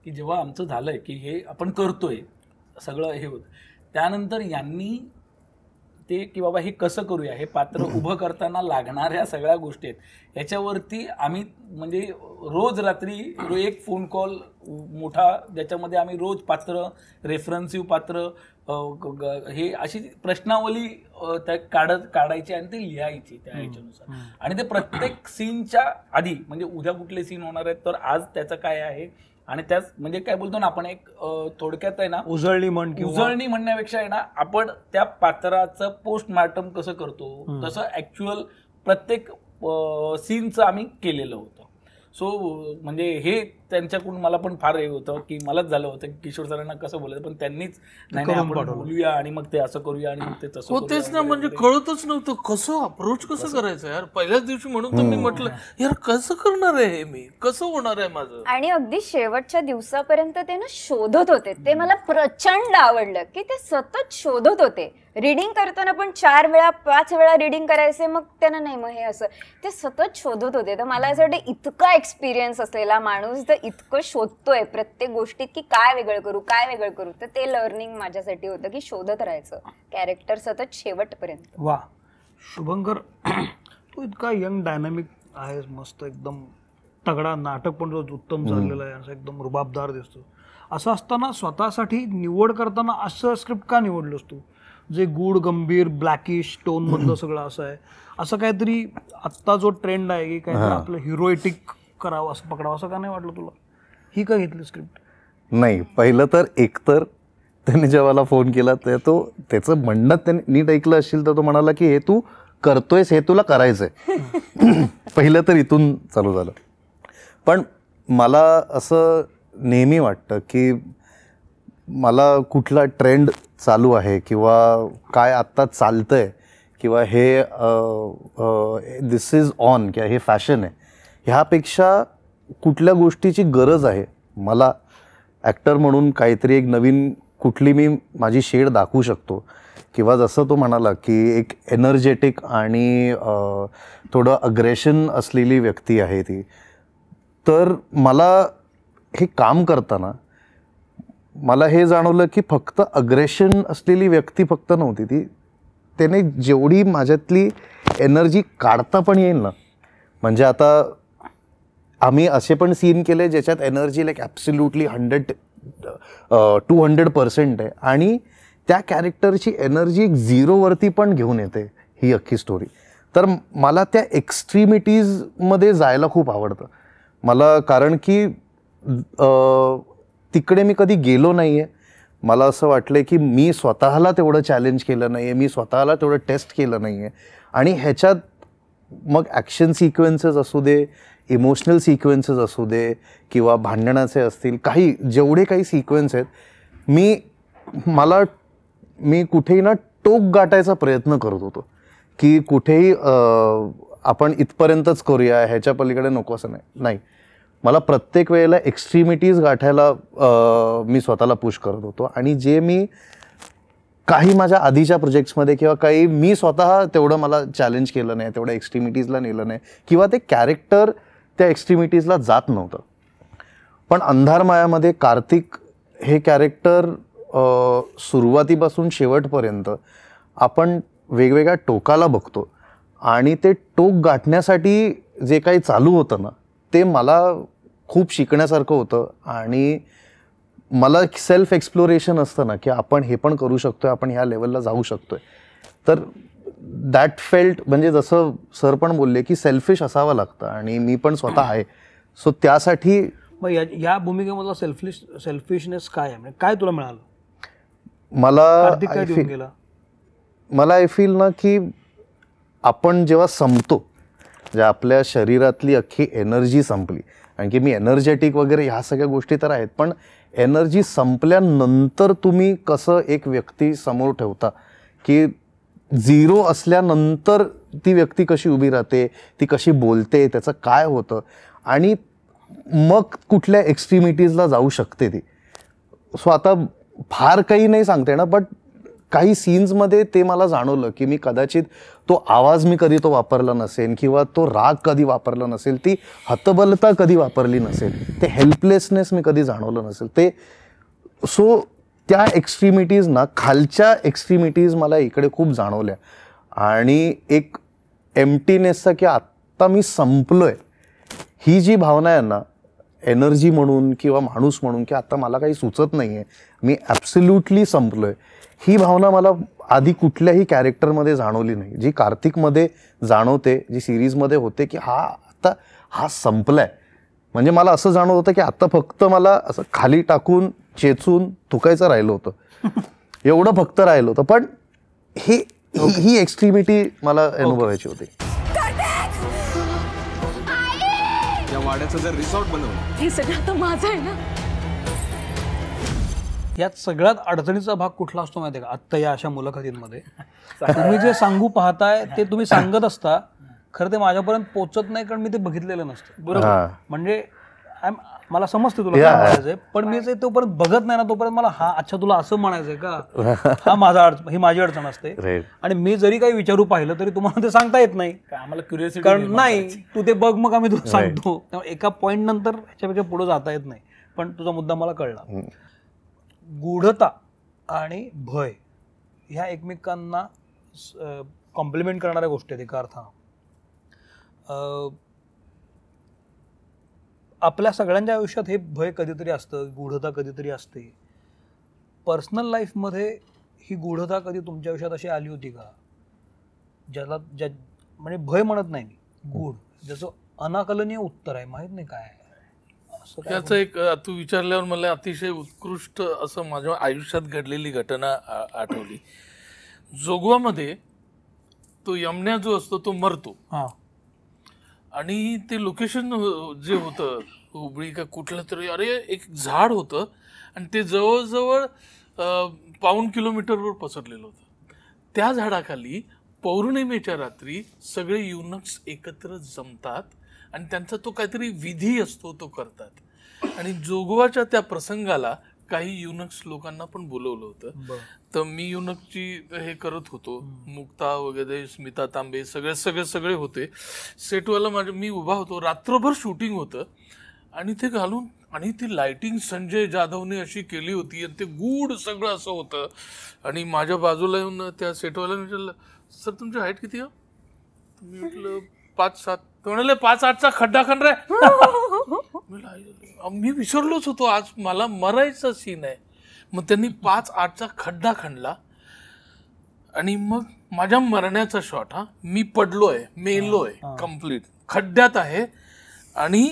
की जेव्हा आमचं झालंय की हे आपण करतोय सगळं हे होतं, त्यानंतर यांनी ते की बाबा हे कसं करूया, हे पात्र उभं करताना लागणाऱ्या सगळ्या गोष्टी आहेत याच्यावरती आम्ही म्हणजे रोज रात्री एक फोन कॉल मोठा, ज्याच्यामध्ये आम्ही रोज पात्र, रेफरन्सिव्ह पात्र, हे अशी प्रश्नावली त्या काढायची आणि ती लिहायची त्या ह्याच्यानुसार. आणि ते प्रत्येक सीनच्या आधी म्हणजे उद्या कुठले सीन होणार आहेत तर आज त्याचं काय आहे, आणि त्याच म्हणजे काय बोलतो ना आपण एक थोडक्यात आहे ना उजळणी म्हणण्यापेक्षा आहे ना आपण त्या पात्राचं पोस्टमार्टम कसं करतो तसं ऍक्च्युअल प्रत्येक सीनचं आम्ही केलेलं होतं. सो म्हणजे हे त्यांच्याकडून मला पण फार हे होतं की मलाच झालं होतं की किशोर सरांना कसं बोलायचं, पण त्यांनीच नाही आपण बोलूया आणि मग ते असं करूया आणि मग ते तसं हो तेच ना, म्हणजे कळतच नव्हतं कसं अप्रोच कसं करायचं यार पहिल्याच दिवशी. म्हणून तर मी म्हटलं यार कसं करणार आहे हे, मी कसं होणार आहे माझं. आणि अगदी शेवटच्या दिवसापर्यंत ते ना शोधत होते, ते मला प्रचंड आवडलं की ते सतत शोधत होते. रिडिंग करताना पण 4 वेळा 5 वेळा रिडिंग करायचे, मग त्यांना नाही मग हे असं ते सतत शोधत होते. तर मला असं वाटतं इतका एक्सपिरियन्स असलेला माणूस तर इतकं शोधतोय प्रत्येक गोष्टीत की काय वेगळं करू, तर ते लर्निंग माझ्यासाठी होतं की शोधत राहायचं कॅरेक्टर सतत शेवटपर्यंत. वा शुभंकर, तू इतका यंग डायनामिक आहेस, मस्त एकदम तगडा, नाटक पण रोज उत्तम झालेलं आहे, असं एकदम रुबाबदार दिसतो. असं असताना स्वतःसाठी निवड करताना असं स्क्रिप्ट का निवडलंस तू, जे गूढ गंभीर ब्लॅकिश टोन मधलं सगळं असं आहे? असं काहीतरी आत्ता जो ट्रेंड आहे की काहीतरी आपलं हिरोएटिक करावं असं पकडावं, असं का नाही वाटलं तुला? ही का घेतली स्क्रिप्ट? नाही, पहिलं तर एकतर त्याने जेव्हा मला फोन केला तर त्याचं म्हणणं त्याने नीट ऐकलं असेल तर तो म्हणाला की हे तू करतोयस, हे तुला करायचंय. पहिलं तर इथून चालू झालं. पण मला असं नेहमी वाटतं की मला कुठला ट्रेंड चालू आहे किंवा काय आत्ता चालतंय किंवा हे दिस इज ऑन किंवा हे फॅशन आहे, ह्यापेक्षा कुठल्या गोष्टीची गरज आहे मला ॲक्टर म्हणून काहीतरी एक नवीन कुठली मी माझी शेड दाखवू शकतो, किंवा जसं तो म्हणाला की एक एनर्जेटिक आणि थोडं अग्रेशन असलेली व्यक्ती आहे ती. तर मला हे काम करताना मला हे जाणवलं की फक्त अग्रेशन असलेली व्यक्ती फक्त नव्हती ती, त्याने जेवढी माझ्यातली एनर्जी काढता पण येईल ना, म्हणजे आता आम्ही असे पण सीन केले ज्याच्यात एनर्जी लाईक ॲब्सोल्युटली 200% आहे आणि त्या कॅरेक्टरची एनर्जी 0वरती पण घेऊन येते ही अख्खी स्टोरी. तर मला त्या एक्स्ट्रीमिटीजमध्ये जायला खूप आवडतं मला, कारण की तिकडे मी कधी गेलो नाही आहे. मला असं वाटलं की मी स्वतःला तेवढं चॅलेंज केलं नाही आहे, मी स्वतःला तेवढं टेस्ट केलं नाही आहे. आणि ह्याच्यात मग ॲक्शन सिक्वेन्सेस असू दे, इमोशनल सिक्वेन्सेस असू दे किंवा भांडणाचे असतील, काही जेवढे काही सिक्वेन्स आहेत, मी कुठेही ना टोक गाठायचा प्रयत्न करत होतो की कुठेही आपण इथपर्यंतच करूया, ह्याच्या पलीकडे नको असं नाही. मला प्रत्येक वेळेला एक्स्ट्रीमिटीज गाठायला मी स्वतःला पुश करत होतो. आणि जे मी काही माझ्या आधीच्या प्रोजेक्ट्समध्ये किंवा काही मी स्वतः तेवढं मला चॅलेंज केलं नाही, तेवढं एक्स्ट्रीमिटीजला नेलं नाही किंवा ते कॅरेक्टर त्या एक्स्ट्रीमिटीजला जात नव्हतं. पण अंधार मायामध्ये कार्तिक हे कॅरेक्टर सुरुवातीपासून शेवटपर्यंत आपण वेगवेगळ्या टोकाला बघतो आणि ते टोक गाठण्यासाठी जे काही चालू होतं ना, ते मला खूप शिकण्यासारखं होतं. आणि मला सेल्फ एक्सप्लोरेशन असतं ना की आपण हे पण करू शकतोय, आपण ह्या लेवलला जाऊ शकतोय. तर दॅट फेल्ट, म्हणजे जसं सर पण बोलले की सेल्फिश असावं लागतं आणि मी पण स्वतः आहे. सो त्यासाठी मग या भूमिकेमधला सेल्फिशनेस काय आहे, म्हणजे काय तुला मिळालं? मला आय फील ना की आपण जेव्हा संपतो, म्हणजे आपल्या शरीरातली अख्खी एनर्जी संपली, आणखी मी एनर्जेटिक वगैरे ह्या सगळ्या गोष्टी तर आहेत, पण एनर्जी संपल्यानंतर तुम्ही कसं एक व्यक्ती समोर ठेवता की 0 असल्यानंतर ती व्यक्ती कशी उभी राहते, ती कशी बोलते, त्याचं काय होतं आणि मग कुठल्या एक्स्ट्रीमिटीजला जाऊ शकते ती. सो आता फार काही नाही सांगते ना, बट काही सीन्समध्ये ते मला जाणवलं की मी कदाचित तो आवाज मी कधी तो वापरला नसेल किंवा तो राग कधी वापरला नसेल, ती हतबलता कधी वापरली नसेल, ते हेल्पलेसनेस मी कधी जाणवलं नसेल. ते सो त्या एक्स्ट्रीमिटीज ना, खालच्या एक्स्ट्रीमिटीज मला इकडे खूप जाणवल्या आणि एक एम्प्टीनेसचा की आत्ता मी संपलोय ही जी भावना आहे ना, एनर्जी म्हणून किंवा माणूस म्हणून की आता मला काही सुचत नाही आहे, मी ॲब्सोल्युटली संपलोय, ही भावना मला आधी कुठल्याही कॅरेक्टरमध्ये जाणवली नाही. जी कार्तिकमध्ये जाणवते, जी सिरीजमध्ये होते की हा संपलाय. म्हणजे मला असं जाणवत होतं की आता फक्त मला असं खाली टाकून चेचून थुकायचं राहिलं होतं, एवढं फक्त राहिलं होतं. पण ही एक्स्ट्रीमिटी मला अनुभवायची होती. या वाड्याचं जर रिसॉर्ट बनवलं, हे सगळं आता माझं आहे ना. यात सगळ्यात अडचणीचा भाग कुठला असतो माहिती आहे का? आत्ता या अशा मुलाखतींमध्ये तुम्ही जे सांगू पाहताय ते तुम्ही सांगत असता, खरं ते माझ्यापर्यंत पोचत नाही कारण मी ते बघितलेलं नसतं. बरोबर. म्हणजे मला समजते तुला काय म्हणायचंय, पण मी ते तोपर्यंत बघत नाही ना, तोपर्यंत मला अच्छा तुला असं म्हणायचंय का, ही माझी अडचण असते. आणि मी जरी काही विचारू पाहिलं तरी तुम्हाला ते सांगता येत नाही, आम्हाला क्युरिओसिटी कारण नाही तू ते बघ मग आम्ही तुला सांगतो. त्यामुळे एका पॉईंट नंतर ह्याच्यापेक्षा पुढे जाता येत नाही. पण तुझा मुद्दा मला कळला. गूढता आणि भय ह्या एकमेकांना कॉम्प्लिमेंट करणाऱ्या गोष्टी आहेत एका अर्थानं. आपल्या सगळ्यांच्या आयुष्यात हे भय कधीतरी असतं, गूढता कधीतरी असते. पर्सनल लाईफमध्ये ही गूढता कधी तुमच्या आयुष्यात अशी आली होती का, म्हणजे भय म्हणत नाही मी, गूढ, ज्याचं अनाकलनीय उत्तर आहे, माहित नाही काय त्याचं एक तू विचारल्यावर मला अतिशय उत्कृष्ट असं माझ्या आयुष्यात घडलेली घटना आठवली. जोगवामध्ये तो यमण्या जो असतो तो मरतो आणि ते लोकेशन जे होतं हुबळी का कुठलं तरी, अरे एक झाड होतं आणि ते जवळजवळ 1.5 किलोमीटरवर पसरलेलं होतं. त्या झाडाखाली पौर्णिमेच्या रात्री सगळे युनक्स एकत्र जमतात आणि त्यांचा तो काहीतरी विधी असतो तो करतात. आणि जोगवाच्या त्या प्रसंगाला काही युनक्स लोकांना पण बोलवलं होतं. तर मी युनकची हे करत होतो, मुक्ता वगैरे, स्मिता तांबे, सगळे होते. सेटवाला मी उभा होतो, रात्रभर शूटिंग होतं आणि ते घालून, आणि ती लाइटिंग संजय जाधवने अशी केली होती आणि ते गूढ सगळं असं होतं. आणि माझ्या बाजूला येऊन त्या सेटवाल्याने विचारलं, सर तुमची हाईट किती आहे? मी म्हटलं 5'7". तो म्हणाले 5'8" खड्डा खण रे. मी विसरलोच होतो, आज मला मरायचा सीन आहे. मग त्यांनी 5'8" खड्डा खणला आणि मग माझ्या मरण्याचा शॉट, मी पडलोय, मेलोय, कम्प्लीट खड्ड्यात आहे आणि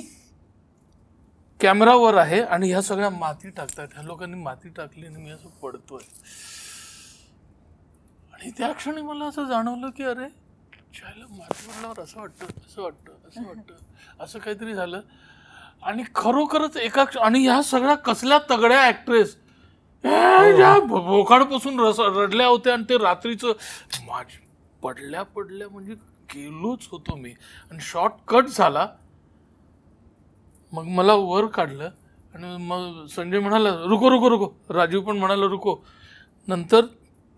कॅमेरावर आहे आणि ह्या सगळ्या माती टाकतात. ह्या लोकांनी माती टाकली आणि मी असं पडतोय. आणि त्या क्षणी मला असं जाणवलं की अरे माती पडल्यावर असं वाटतं असं काहीतरी झालं. आणि खरोखरच आणि ह्या सगळ्या कसल्या तगड्या ऍक्ट्रेस भोकाडपासून रडल्या होत्या आणि ते रात्रीचं पडल्या म्हणजे गेलोच होतो मी. आणि शॉर्ट कट झाला, मग मला वर काढलं आणि मग संजय म्हणाला रुको, राजीव पण म्हणाला रुको. नंतर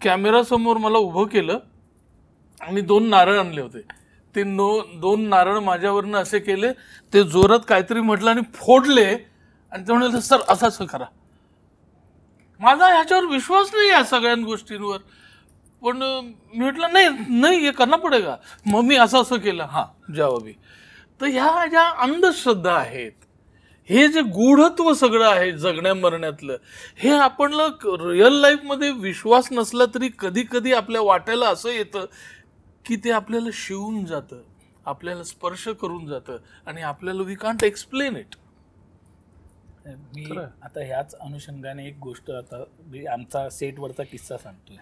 कॅमेरा समोर मला उभं केलं आणि 2 नारळ आणले होते. ते 2 नारळ माझ्यावरनं असे केले, ते जोरात काहीतरी म्हटलं आणि फोडले आणि ते म्हणाले सर असं करा. माझा ह्याच्यावर विश्वास नाही या सगळ्या गोष्टींवर, पण मी म्हटलं नाही हे करना पडेगा. मग मी असं केलं, जवाबी. तर ह्या ज्या अंधश्रद्धा आहेत, हे जे गूढत्व सगळं आहे जगण्या मरण्यातलं, हे आपण रिअल लाईफमध्ये विश्वास नसला तरी कधी कधी आपल्या वाट्याला असं येतं की ते आपल्याला शिवून जातं, आपल्याला स्पर्श करून जातं आणि आपल्याला वी कांट एक्सप्लेन इट. मी आता ह्याच अनुषंगाने एक गोष्ट, आता मी आमचा सेटवरचा किस्सा सांगतोय.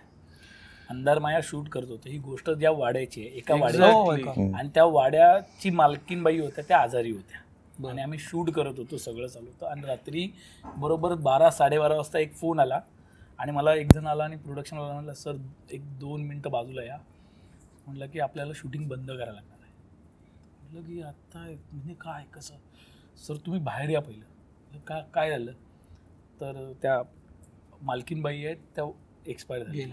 अंधारमाया शूट करत होतो. ही गोष्ट ज्या वाड्याची आहे, एका वाड्याची, आणि त्या वाड्याची मालकीनबाई होत्या, त्या आजारी होत्या आणि आम्ही शूट करत होतो, सगळं चालू होतं. आणि रात्री बरोबर 12-12:30 वाजता एक फोन आला आणि मला एक जण आला आणि प्रोडक्शनवाला म्हणला, सर 1-2 मिनटं बाजूला या. म्हटलं की आपल्याला शूटिंग बंद करायला लागणार आहे. म्हटलं की आत्ता म्हणजे काय कसं? सर तुम्ही बाहेर या पहिलं. काय झालं? तर त्या मालकीनबाई आहेत, त्या एक्सपायर झाली.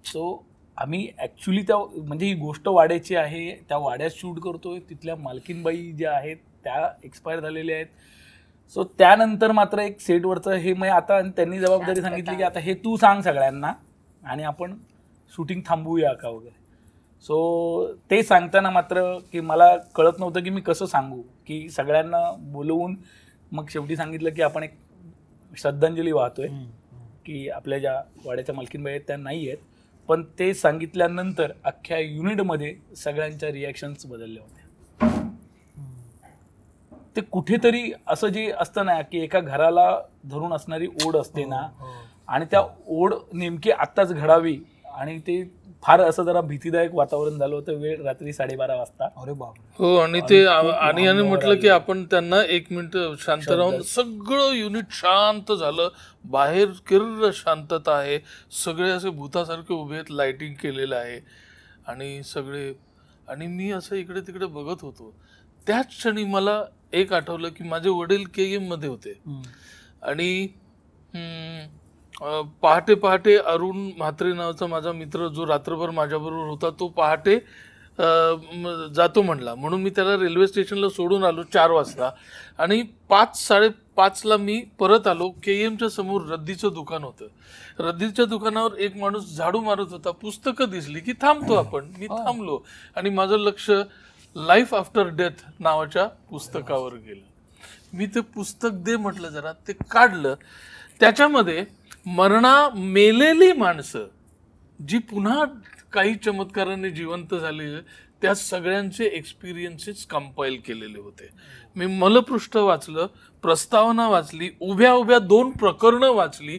सो आम्ही ॲक्च्युली त्या म्हणजे ही गोष्ट वाड्याची आहे, त्या वाड्यात शूट करतोय, तिथल्या मालकीनबाई ज्या आहेत त्या एक्सपायर झालेल्या आहेत. सो त्यानंतर मात्र एक सेटवरचं हे मग आता त्यांनी जबाबदारी सांगितली की आता हे तू सांग सगळ्यांना आणि आपण शूटिंग थांबवूया का वगैरे. सो ते सांगताना मात्र की मला कळत नव्हतं की मी कसं सांगू, की सगळ्यांना बोलवून मग शेवटी सांगितलं की आपण एक श्रद्धांजली वाहतोय की आपल्या ज्या वाड्याच्या मालकीनबाई आहेत त्या नाही आहेत. पण ते सांगितल्यानंतर अख्ख्या युनिटमध्ये सगळ्यांच्या रिॲक्शन्स बदलल्या होत्या. ते कुठेतरी असं जे असतं ना की एका घराला धरून असणारी ओढ असते ना, आणि त्या ओढ नेमकी आत्ताच घडावी, आणि ते फार असं जरा भीतीदायक वातावरण झालं होतं. वेळ रात्री 12:30 वाजता. अरे बाप. हो, आणि ते आणि म्हटलं की आपण त्यांना 1 मिनिट शांत राहून, सगळं युनिट शांत झालं. बाहेर किर्र शांतता आहे, सगळे असे भूतासारखे उभे आहेत, लाइटिंग केलेलं आहे आणि सगळे, आणि मी असं इकडे तिकडे बघत होतो. त्याच क्षणी मला एक आठवलं की माझे वडील KM मध्ये होते आणि पहाटे पहाटे अरुण म्हात्रे नावाचा माझा मित्र जो रात्रभर माझ्याबरोबर होता, तो पहाटे जातो म्हणला, म्हणून मी त्याला रेल्वे स्टेशनला सोडून आलो 4 वाजता आणि 5-5:30ला मी परत आलो. KMच्या समोर रद्दीचं दुकान होतं. रद्दीच्या दुकानावर एक माणूस झाडू मारत होता. पुस्तकं दिसली की थांबतो आपण. मी थांबलो आणि माझं लक्ष लाईफ आफ्टर डेथ नावाच्या पुस्तकावर गेलं. मी ते पुस्तक दे म्हटलं जरा, ते काढलं. त्याच्यामध्ये मेलेली माणसं जी पुन्हा काही चमत्काराने जिवंत झालेली, त्या सगळ्यांचे एक्सपिरियन्सेस कंपाईल केलेले होते. मी मलपृष्ठ वाचलं, प्रस्तावना वाचली, उभ्या उभ्या 2 प्रकरणं वाचली.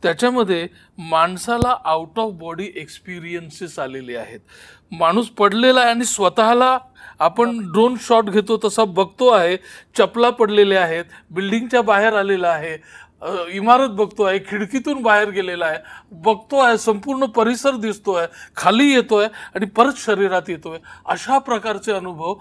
त्याच्यामध्ये माणसाला आउट ऑफ बॉडी एक्सपिरियन्सेस आलेले आहेत. माणूस पडलेला आहे आणि स्वतःला आपण ड्रोन शॉट घेतो तसा बघतो आहे. चपला पडलेल्या आहेत, बिल्डिंगच्या बाहेर आलेला आहे, इमारत बघतोय, खिडकीतून बाहेर गेलेला आहे, बघतोय, संपूर्ण परिसर दिसतोय, खाली येतोय आणि परत शरीरात येतोय, अशा प्रकारचे अनुभव.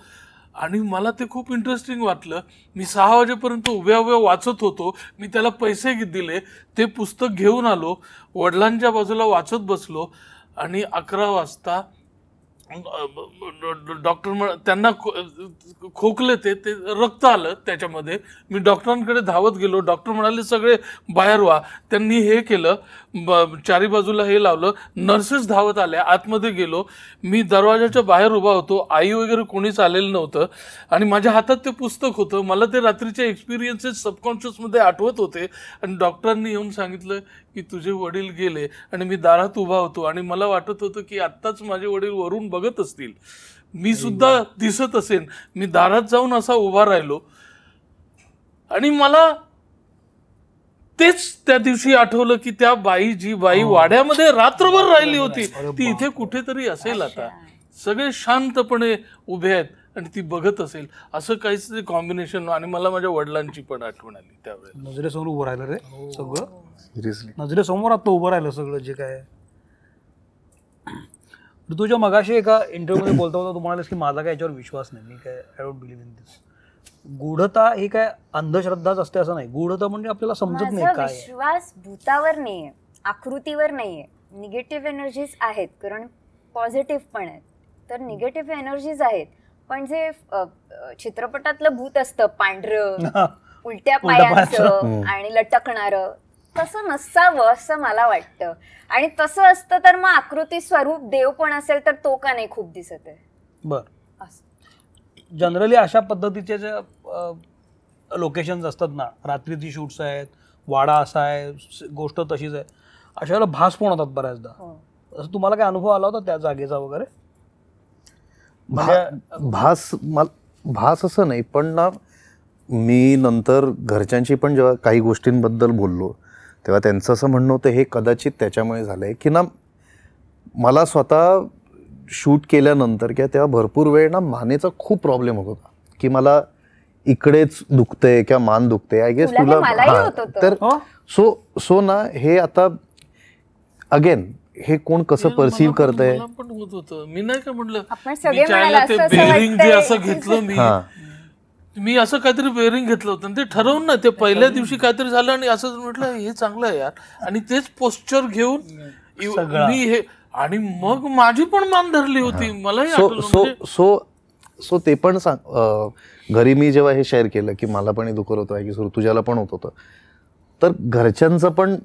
आणि मला ते खूप इंटरेस्टिंग वाटलं. मी 6 वाजेपर्यंत उभ्या उभ्या वाचत होतो. मी त्याला पैसे दिले, ते पुस्तक घेऊन आलो, वडिलांच्या बाजूला वाचत बसलो आणि 11 वाजता डॉक्टर त्यांना खोकले, ते रक्त आलं त्याच्यामध्ये. मी डॉक्टरांकडे धावत गेलो. डॉक्टर म्हणाले सगळे बाहेर व्हा. त्यांनी हे केलं, 4 बाजूला हे लावलं. नर्सेस धावत आल्या. आतमध्ये गेलो. मी दरवाजाच्या बाहेर उभा होतो. आई वगैरे कोणीच आलेलं नव्हतं आणि माझ्या हातात ते पुस्तक होतं. मला ते रात्रीचे एक्सपिरियन्सेस सबकॉन्शियसमध्ये आठवत होते. आणि डॉक्टरांनी येऊन सांगितलं की तुझे वडील गेले. आणि मी दारात उभा होतो आणि मला वाटत होतं की आत्ताच माझे वडील वरून बघत असतील, मी सुद्धा दिसत असेन. मी दारात जाऊन असा उभा राहिलो आणि मला तेच त्या दिवशी आठवलं की त्या जी बाई वाड्यामध्ये रात्रभर राहिली होती, ती इथे कुठेतरी असेल. आता सगळे शांतपणे उभे आहेत आणि ती बघत असेल, असं काहीच कॉम्बिनेशन. आणि मला माझ्या वडिलांची पण आठवण आली त्यावेळेला. नजरेसमोर उभं राहिलं रे सगळं, नजरेसमोर आता उभं राहिलं सगळं जे काय. तुझ्या मगाशी एका इंटरव्ह्यूमध्ये बोलता होता, तू म्हणालीस की माझा काय याच्यावर विश्वास नाही, मी काय I don't believe in this. गूढता ही काय अंधश्रद्धाच असते असं नाही. गूढता म्हणजे आपल्याला समजत नाही काय. विश्वास भूतावर नाहीये, आकृतीवर नाहीये. निगेटिव्ह एनर्जीज आहेत, कारण पॉझिटिव्ह पण आहेत, तर निगेटिव्ह एनर्जीज आहेत. पण जे चित्रपटातलं भूत असतं पांढरं, उलट्या पायांचं आणि लटकणारं, तसं नसावं असं मला वाटतं. आणि तसं असतं तर मग आकृती स्वरूप देव पण असेल तर तो का नाही खूप दिसत आहे. बर, जनरली अशा पद्धतीचे जे लोकेशन्स असतात ना, रात्रीची शूट्स आहेत, वाडा असा आहे, गोष्ट तशीच आहे, अशा वेळेला भास पण होतात बऱ्याचदा. असं तुम्हाला काय अनुभव आला होता त्या जागेचा वगैरे? भास असं नाही, पण ना मी नंतर घरच्यांशी पण जेव्हा काही गोष्टींबद्दल बोललो तेव्हा त्यांचं असं म्हणणं होतं हे कदाचित त्याच्यामुळे झालंय की ना मला स्वतः शूट केल्यानंतर किंवा तेव्हा भरपूर वेळ ना मानेचा खूप प्रॉब्लेम होत होता की मला इकडेच दुखते किंवा मान दुखते. आय गेस तुला तर सो ना हे आता अगेन हे कोण कसं परसिव्ह करतंय. पण होत होतं, मी नाही का म्हटलं आपण सगळे म्हणाले असं जे असं घेतलं मी मी असं काहीतरी बेअरिंग घेतलं होतं आणि ते ठरवून ना ते पहिल्या दिवशी काहीतरी झालं आणि असं म्हटलं हे चांगलं आहे यार, आणि तेच पोस्चर घेऊन मी हे, आणि मग माझी पण मान धरली होती. मलाही सो ते पण सांग, घरी मी जेव्हा हे शेअर केलं की मला पण हे दुखत होतं की ऋतुजाला पण होत होतं, तर घरच्यांचं पण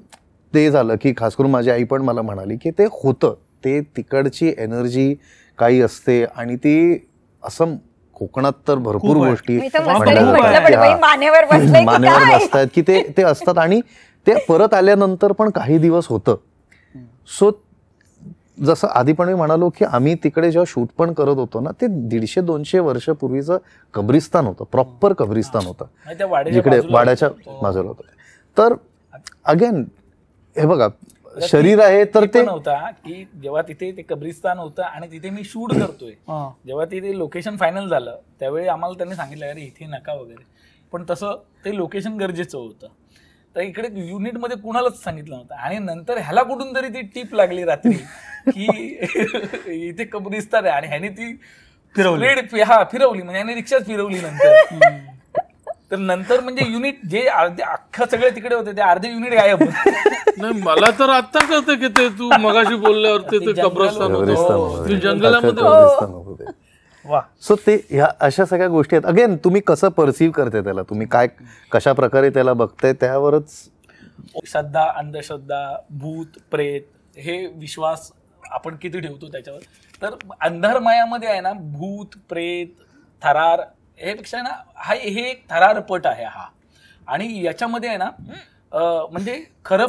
ते झालं की खास करून माझी आई पण मला म्हणाली की ते होतं, ते तिकडची एनर्जी काही असते आणि ती असं कोकणात तर भरपूर गोष्टी मानेवर बसतात की ते असतात आणि ते परत आल्यानंतर पण काही दिवस होतं. सो जसं आधी पण मी म्हणालो की आम्ही तिकडे जेव्हा शूट पण करत होतो ना, ते 150-200 वर्षापूर्वीचं कब्रिस्तान होतं, प्रॉपर कब्रिस्तान होतं जिकडे वाड्याच्या बाजूला होतं. तर अगेन हे बघा, शरीर आहे तर ते होता की जेव्हा तिथे ते कब्रिस्तान होतं आणि तिथे मी शूट करतोय, जेव्हा तिथे लोकेशन फायनल झालं त्यावेळी आम्हाला त्यांनी सांगितलं अरे इथे नका वगैरे, पण तसं ते लोकेशन गरजेचं होतं. तर इकडे युनिटमध्ये कुणालाच सांगितलं नव्हतं. आणि नंतर ह्याला कुठून तरी ती टीप लागली रात्री की इथे कब्रिस्तान आहे, आणि ह्याने ती फिरवली म्हणजे ह्याने रिक्षाच फिरवली नंतर. तर नंतर म्हणजे युनिट जे अर्धे अख्खा सगळे तिकडे होते ते अर्धे युनिट गायब. नाही, मला तर आता कळतं की ते तू मगाशी बोलल्यावर ते कब्रस्तान होतं, जंगलामध्ये. सो ते ह्या अशा सगळ्या गोष्टी आहेत. अगेन तुम्ही कसं परसिव्ह करते त्याला, तुम्ही काय कशा प्रकारे त्याला बघताय त्यावरच. श्रद्धा, अंधश्रद्धा, भूत प्रेत हे विश्वास आपण किती ठेवतो त्याच्यावर. तर अंधारमायामध्ये आहे ना, भूत प्रेत थरार हे पेक्षा ना हे एक थरारपट आहे हा. आणि याच्यामध्ये आहे ना म्हणजे खरं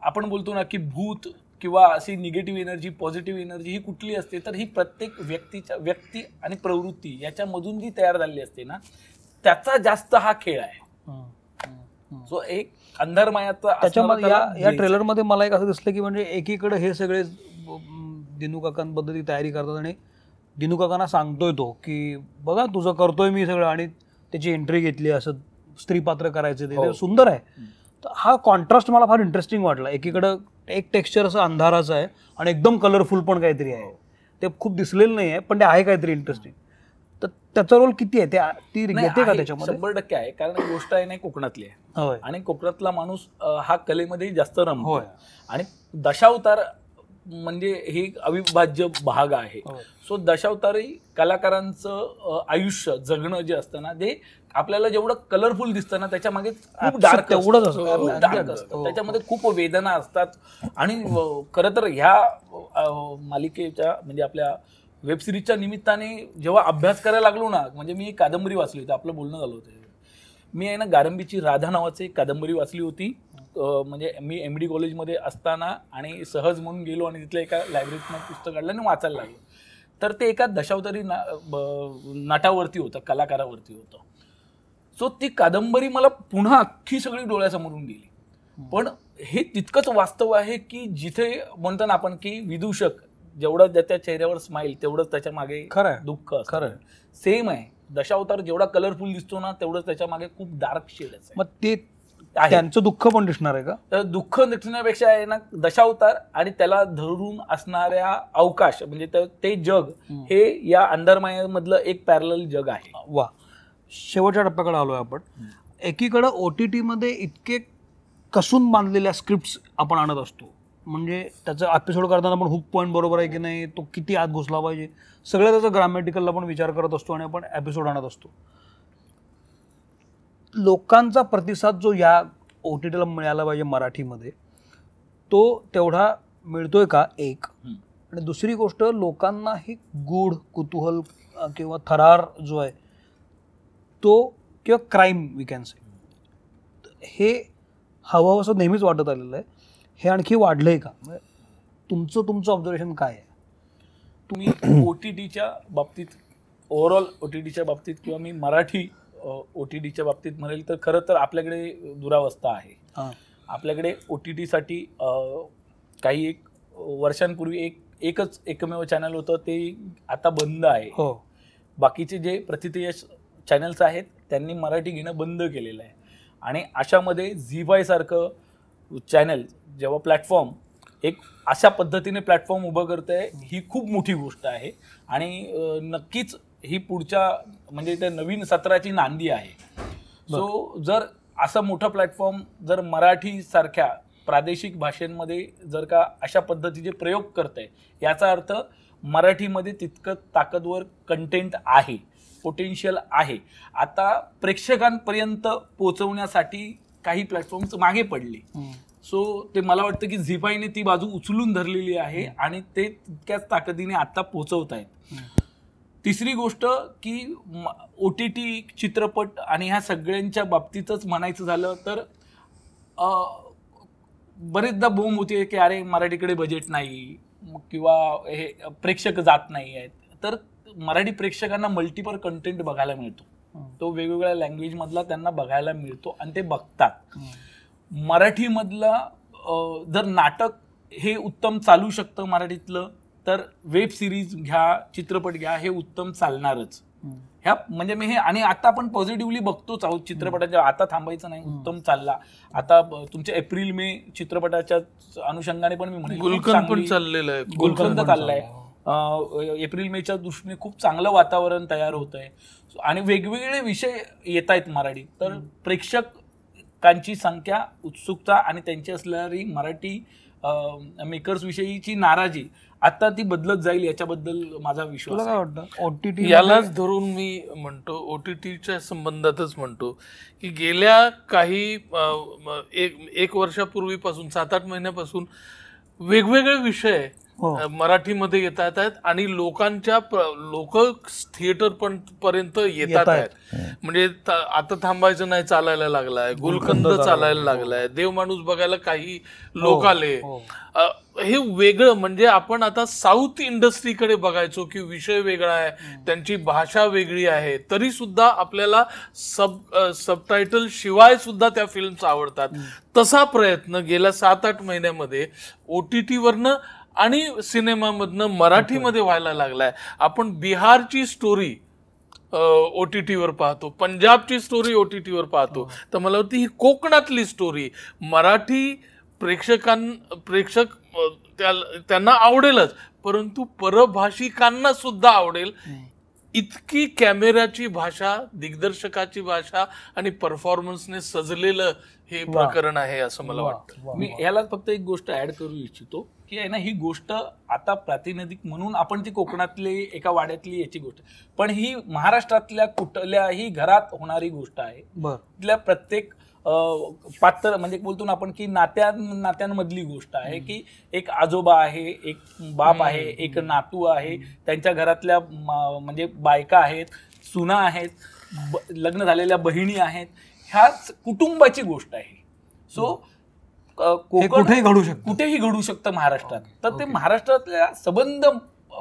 आपण बोलतो ना की भूत किंवा अशी निगेटिव्ह एनर्जी पॉझिटिव्ह एनर्जी ही कुठली असते, तर ही प्रत्येक व्यक्ती आणि प्रवृत्ती याच्यामधून जी तयार झालेली असते ना, त्याचा जास्त हा खेळ आहे. सो एक अंधारमायाचा त्याच्यामध्ये या ट्रेलरमध्ये मला एक असं दिसलं की म्हणजे एकीकडे हे सगळे दिनू काकांबद्दल तयारी करतात आणि दिनू काकांना सांगतोय तो की बघा तुझं करतोय मी सगळं, आणि त्याची एंट्री घेतली असं स्त्री पात्र करायचं, ते सुंदर आहे. तर हा कॉन्ट्रास्ट मला फार इंटरेस्टिंग वाटला. एकीकडं एक टेक्स्चर असं अंधाराचं आहे आणि एकदम कलरफुल पण काहीतरी आहे, ते खूप दिसलेलं नाही आहे पण ते आहे काहीतरी इंटरेस्टिंग. तर त्याचा रोल किती आहे, ती घेते का त्याच्यामध्ये? 100% आहे, कारण गोष्ट आहे नाही कोकणातली आहे आणि कोकणातला माणूस हा कलेमध्ये जास्त रमतो. आणि दशावतार म्हणजे हे एक अविभाज्य भाग आहे. सो दशावतारी कलाकारांचं आयुष्य जगणं जे असतं ना, ते आपल्याला जेवढं कलरफुल दिसतं ना त्याच्या मागे खूप डार्क असतं, त्याच्यामध्ये खूप वेदना असतात. आणि खरं तर ह्या मालिकेच्या म्हणजे आपल्या वेब सिरीजच्या निमित्ताने जेव्हा अभ्यास करायला लागलो ना, म्हणजे मी एक कादंबरी वाचली होती, आपलं बोलणं झालं होतं, मी आहे ना गारंबीची राधा नावाची एक कादंबरी वाचली होती. म्हणजे मी MD कॉलेजमध्ये असताना आणि सहज म्हणून गेलो आणि तिथल्या एका लायब्ररीतनं पुस्तक काढलं आणि वाचायला लागलो. तर ते एका दशावतारी नटावरती होतं, कलाकारावरती होतं. सो ती कादंबरी मला पुन्हा अख्खी सगळी डोळ्यासमोरून गेली. पण हे तितकंच वास्तव आहे की जिथे म्हणतो ना आपण की विदूषक जेवढं त्याच्या चेहऱ्यावर स्माईल तेवढंच त्याच्या मागे दुःख. खरं सेम आहे. दशावतार जेवढा कलरफुल दिसतो ना तेवढंच त्याच्या मागे खूप डार्क शेड आहे. मग ते त्यांचं दुःख पण दिसणार आहे का? तर दुःख दिसण्यापेक्षा आहे ना दशावतार आणि त्याला धरून असणाऱ्या अवकाश म्हणजे ते जग हे या अंधारमायामधलं एक पॅरलल जग आहे. वा, शेवटच्या टप्प्याकडे आलोय आपण. एकीकडे OTT मध्ये इतके कसून बांधलेल्या स्क्रिप्ट्स आपण आणत असतो, म्हणजे त्याचं एपिसोड करताना पण हुक पॉईंट बरोबर आहे की नाही, तो किती आत घुसला पाहिजे, सगळं त्याचा ग्रामॅटिकलला पण विचार करत असतो आणि आपण एपिसोड आणत असतो. लोकांचा प्रतिसाद जो या OTTला मिळाला पाहिजे मराठीमध्ये तो तेवढा मिळतोय का, एक. आणि दुसरी गोष्ट, लोकांना ही गूढ कुतूहल किंवा थरार जो आहे तो किंवा क्राईम वी कॅन से हे हवं असं नेहमीच वाटत आलेलं आहे, हे आणखी वाढलंय का? तुमचं ऑब्झर्वेशन काय आहे? तुम्ही OTTच्या बाबतीत, ओव्हरऑल OTTच्या बाबतीत किंवा मी मराठी OTTच्या बाबतीत म्हणेल तर खरं तर आपल्याकडे दुरावस्था आहे. आपल्याकडे OTTसाठी काही एक वर्षांपूर्वी एकच एकमेव चॅनल होतं, ते आता बंद आहे. बाकीचे जे प्रथितयश चॅनल्स आहेत त्यांनी मराठी घेणं बंद केलेलं आहे. आणि अशामध्ये झी5 सारखं चॅनल जेव्हा प्लॅटफॉर्म एक अशा पद्धतीने प्लॅटफॉर्म उभं करतंय, ही खूप मोठी गोष्ट आहे. आणि नक्कीच ही पुढच्या म्हणजे त्या नवीन सत्राची नांदी आहे. सो जर असं मोठं प्लॅटफॉर्म जर मराठी सारख्या प्रादेशिक भाषेंमध्ये जर का अशा पद्धतीचे प्रयोग करतंय, याचा अर्थ मराठीमध्ये तितकं ताकदवर कंटेंट आहे, पोटेन्शियल आहे. आता प्रेक्षकांपर्यंत पोहोचवण्यासाठी काही प्लॅटफॉर्म्स मागे पडले. सो ते मला वाटतं की झी5ने ती बाजू उचलून धरलेली आहे आणि ते तितक्याच ताकदीने आता पोहोचवत आहेत. तिसरी गोष्ट की OTT चित्रपट आणि ह्या सगळ्यांच्या बाबतीतच म्हणायचं झालं तर बरेचदा बोंब होते की अरे मराठीकडे बजेट नाही किंवा हे प्रेक्षक जात नाही आहेत. तर मराठी प्रेक्षकांना मल्टिपल कंटेंट बघायला मिळतो, तो वेगवेगळ्या लँग्वेज मधला त्यांना बघायला मिळतो आणि ते बघतात. मराठीमधला जर नाटक हे उत्तम चालू शकतं मराठीतलं, तर वेब सिरीज घ्या, चित्रपट घ्या, हे उत्तम चालणारच. ह्या म्हणजे मी हे आणि आता आपण पॉझिटिव्हली बघतोच आहोत चित्रपटाच्या. आता थांबायचं नाही, उत्तम चालला. आता तुमच्या एप्रिल मे चित्रपटाच्या अनुषंगाने पण मी म्हणेन गुलकंद पण चाललेलं आहे, गुलकंद चाललाय. एप्रिल मेच्या दृष्टीने खूप चांगलं वातावरण तयार होत आहे आणि वेगवेगळे विषय येत आहेत मराठी. तर प्रेक्षकांची संख्या, उत्सुकता आणि त्यांची असणारी मराठी मेकर्स विषयीची नाराजी आता ती बदलत जाईल, याच्याबद्दल माझा विश्वास. तुला काय वाटतं OTT यालाच धरून मी म्हणतो, OTTच्या संबंधातच म्हणतो की गेल्या काही एक वर्षापूर्वीपासून 7-8 महिन्यापासून वेगवेगळे विषय मराठीमध्ये येतात आहेत आणि लोकांच्या लोक थिएटर पण पर्यंत येतात आहेत. म्हणजे आता थांबायचं नाही चालायला लागलाय, गुलकंद चालायला लागलाय, देव माणूस बघायला काही लोक आले. हे वेगळं म्हणजे आपण आता साऊथ इंडस्ट्रीकडे बघायचो की विषय वेगळा आहे, त्यांची भाषा वेगळी आहे, तरी सुद्धा आपल्याला सबटायटल शिवाय सुद्धा त्या फिल्म्स आवडतात. तसा प्रयत्न गेल्या 7-8 महिन्यामध्ये OTTवरनं आणि सिनेमामधनं मराठीमध्ये व्हायला लागलाय. आपण बिहारची स्टोरी OTTवर पाहतो, पंजाबची स्टोरी OTTवर पाहतो, तर मला वाटतं ही कोकणातली स्टोरी मराठी प्रेक्षक त्यांना आवडेलच, परंतु परभाषिकांना सुद्धा आवडेल. इतकी कॅमेऱ्याची भाषा, दिग्दर्शकाची भाषा आणि परफॉर्मन्सने सजलेलं हे प्रकरण आहे असं मला वाटतं. मी याला फक्त एक गोष्ट ऍड करू इच्छितो की आहे ना, ही गोष्ट आता प्रातिनिधिक म्हणून आपण ती कोकणातली एका वाड्यातली याची गोष्ट, पण ही महाराष्ट्रातल्या कुठल्याही घरात होणारी गोष्ट आहे. तिथल्या प्रत्येक पात्र म्हणजे बोलतो ना आपण की नात्यांमधली गोष्ट आहे की एक आजोबा आहे, एक बाप आहे, एक नातू आहे, त्यांच्या घरातल्या म्हणजे बायका आहेत, सुना आहेत, लग्न झालेल्या बहिणी आहेत, ह्या कुटुंबाची गोष्ट आहे. सो कुठेही घडू शकतं महाराष्ट्रात. तर ते महाराष्ट्रातल्या संबंध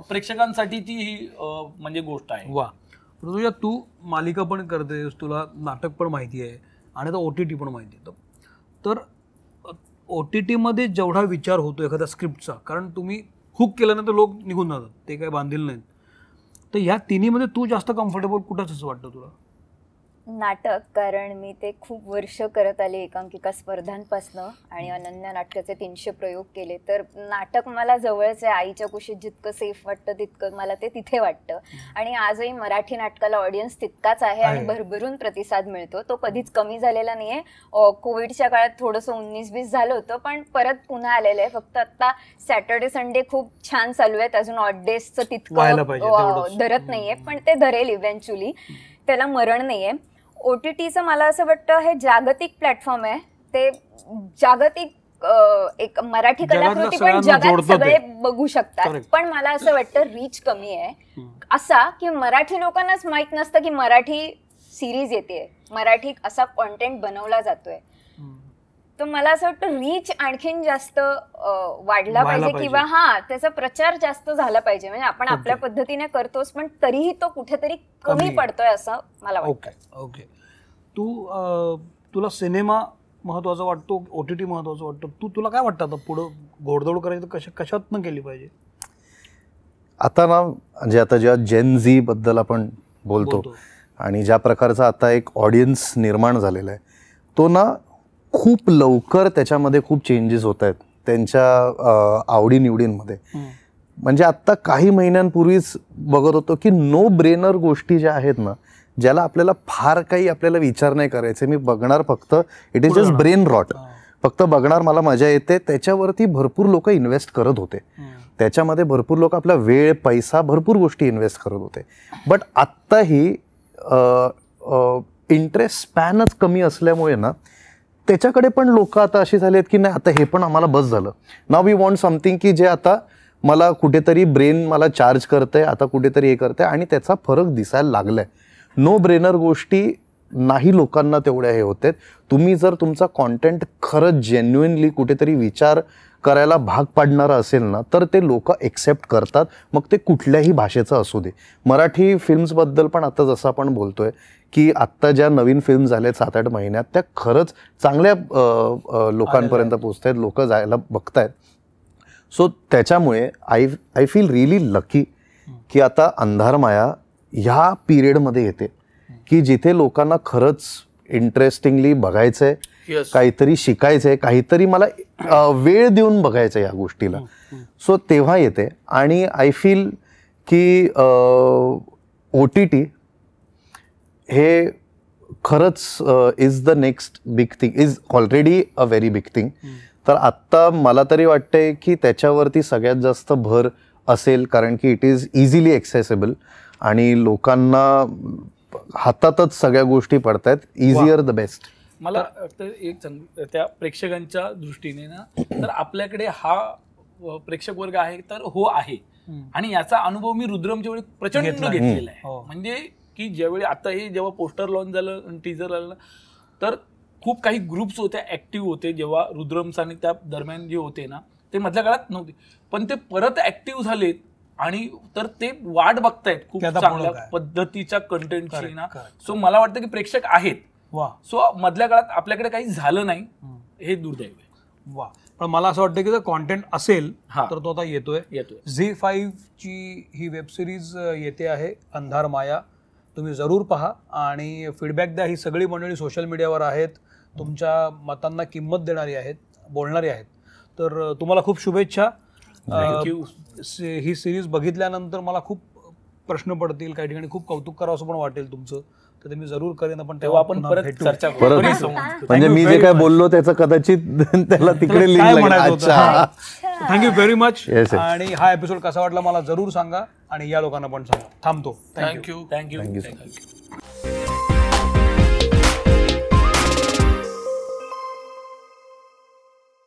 प्रेक्षकांसाठीची ही म्हणजे गोष्ट आहे. वा, तुझ्या तू मालिका पण करतेस, तुला नाटक पण माहिती आहे आणि आता OTT पण माहिती आहे. तर OTT मध्ये जेवढा विचार होतो एखाद्या स्क्रिप्टचा, कारण तुम्ही हुक केल्यानंतर लोक निघून जातात, ते काही बांधील नाहीत, तर ह्या तिन्हीमध्ये तू जास्त कम्फर्टेबल कुठंच असं वाटतं तुला? नाटक, कारण मी ते खूप वर्ष करत आले एकांकिका स्पर्धांपासनं आणि अनन्या नाटकाचे 300 प्रयोग केले. तर नाटक मला जवळच आहे. आईच्या कुशीत जितकं सेफ वाटतं तितकं मला ते तिथे वाटतं. आणि आजही मराठी नाटकाला ऑडियन्स तितकाच आहे आणि भरभरून प्रतिसाद मिळतो, तो कधीच कमी झालेला नाहीये. कोविडच्या काळात थोडंसं 19-20 झालं होतं, पण परत पुन्हा आलेलं आहे. फक्त आता सॅटर्डे संडे खूप छान चालू आहेत, अजून ऑड डेजचं तितकं धरत नाहीये, पण ते धरेल इव्हेंच्युअली, त्याला मरण नाहीये. OTTचं मला असं वाटतं हे जागतिक प्लॅटफॉर्म आहे, ते जागतिक एक मराठी कलाकृती पण जगात सगळे बघू शकतात. पण मला असं वाटतं रीच कमी आहे असा की मराठी लोकांनाच माहित नसतं की मराठी सिरीज येते, मराठी असा कॉन्टेंट बनवला जातोय. तर मला असं वाटतं रीच आणखीन जास्त वाढला पाहिजे किंवा त्याचा प्रचार जास्त झाला पाहिजे. म्हणजे आपण आपल्या पद्धतीने करतोच, पण तरीही तो कुठेतरी कमी पडतोय असं मला वाटतं. ओके, तुला सिनेमा महत्वाचा वाटतो, OTT महत्वाचा वाटतो? तुला काय वाटतं आता पुढं घोडदौड करायचं कशातनं केली पाहिजे? आता ना म्हणजे आता जेव्हा जेन झी बद्दल आपण बोलतो आणि ज्या प्रकारचा आता एक ऑडियन्स निर्माण झालेला आहे, तो ना खूप लवकर त्याच्यामध्ये खूप चेंजेस होत आहेत त्यांच्या आवडीनिवडींमध्ये. म्हणजे आत्ता काही महिन्यांपूर्वीच बघत होतो की नो ब्रेनर गोष्टी ज्या आहेत ना, ज्याला आपल्याला फार काही आपल्याला विचार नाही करायचे, मी बघणार फक्त, it is just brain rot, फक्त बघणार, मला मजा येते, त्याच्यावरती भरपूर लोक इन्व्हेस्ट करत होते. त्याच्यामध्ये भरपूर लोक आपला वेळ, पैसा, भरपूर गोष्टी इन्व्हेस्ट करत होते. बट आत्ताही इंटरेस्ट स्पॅनच कमी असल्यामुळे ना, त्याच्याकडे पण लोक आता अशी झाली आहेत की नाही, आता हे पण आम्हाला बस झालं, नाव वी वॉन्ट समथिंग की जे आता मला कुठेतरी ब्रेन मला चार्ज करतंय, आता कुठेतरी हे करतंय, आणि त्याचा फरक दिसायला लागलाय. नो ब्रेनर गोष्टी नाही लोकांना तेवढ्या हे होत आहेत. तुम्ही जर तुमचा कॉन्टेंट खरंच जेन्युइनली कुठेतरी विचार करायला भाग पाडणारा असेल ना, तर ते लोक एक्सेप्ट करतात, मग ते कुठल्याही भाषेचं असू दे. मराठी फिल्म्सबद्दल पण आता जसं आपण बोलतोय की आत्ता ज्या नवीन फिल्म झाल्यात 7-8 महिन्यात, त्या खरंच चांगल्या लोकांपर्यंत पोचत आहेत, लोक जायला बघतायत. सो त्याच्यामुळे आय फील रिअली लकी की आता अंधारमाया ह्या पिरियडमध्ये येते की जिथे लोकांना खरंच इंटरेस्टिंगली बघायचंय, काहीतरी शिकायचंय, काहीतरी मला वेळ देऊन बघायचं या गोष्टीला. सो तेव्हा येते. आणि आय फील की OTT हे खरंच is the next big thing, is already a very big thing. तर आत्ता मला तरी वाटतंय की त्याच्यावरती सगळ्यात जास्त भर असेल, कारण की इट इज इझिली ॲक्सेसिबल आणि लोकांना हातातच सगळ्या गोष्टी पडतायत. Easier the best. मला वाटतं एक त्या प्रेक्षकांच्या दृष्टीने ना, तर आपल्याकडे हा प्रेक्षक वर्ग आहे तर हो आहे, आणि याचा अनुभव मी रुद्रमच्या वेळी प्रचंड घेतलेला आहे. म्हणजे की ज्यावेळी आता हे जेव्हा पोस्टर लॉन्च झालं, टीजर आलं, तर खूप काही ग्रुप्स होते, ऍक्टिव्ह होते, जेव्हा रुद्रम्स आणि त्या दरम्यान जे होते ना, ते मधल्या काळात नव्हते, पण ते परत ऍक्टिव्ह झालेत आणि तर ते वाट बघतायत खूप चांगल्या पद्धतीच्या कंटेंटची ना. सो मला वाटतं की प्रेक्षक आहेत. सो मधल्या काळात आपल्याकडे काही झालं नाही, हे दुर्दैव आहे. वा. पण मला असं वाटतं की जर कॉन्टेंट असेल तर तो आता येतोय. झी5 ची ही वेब सिरीज येते आहे अंधारमाया. तुम्ही जरूर पहा आणि फीडबॅक द्या. ही सगळी मंडळी सोशल मीडियावर आहेत, तुमच्या मतांना किंमत देणारी आहेत, बोलणारी आहेत. तर तुम्हाला खूप शुभेच्छा. ही सिरीज बघितल्यानंतर मला खूप प्रश्न पडतील, काही ठिकाणी खूप कौतुक करावं असं पण वाटेल तुमचं, तर ते मी जरूर करेन. आपण तेव्हा आपण परत चर्चा करू. म्हणजे मी जे काय बोललो त्याचं कदाचित त्याला तिकडे थँक्यू व्हेरी मच. आणि हा एपिसोड कसा वाटला मला जरूर सांगा आणि या लोकांना पण सांगा. थांबतो. थँक्यू.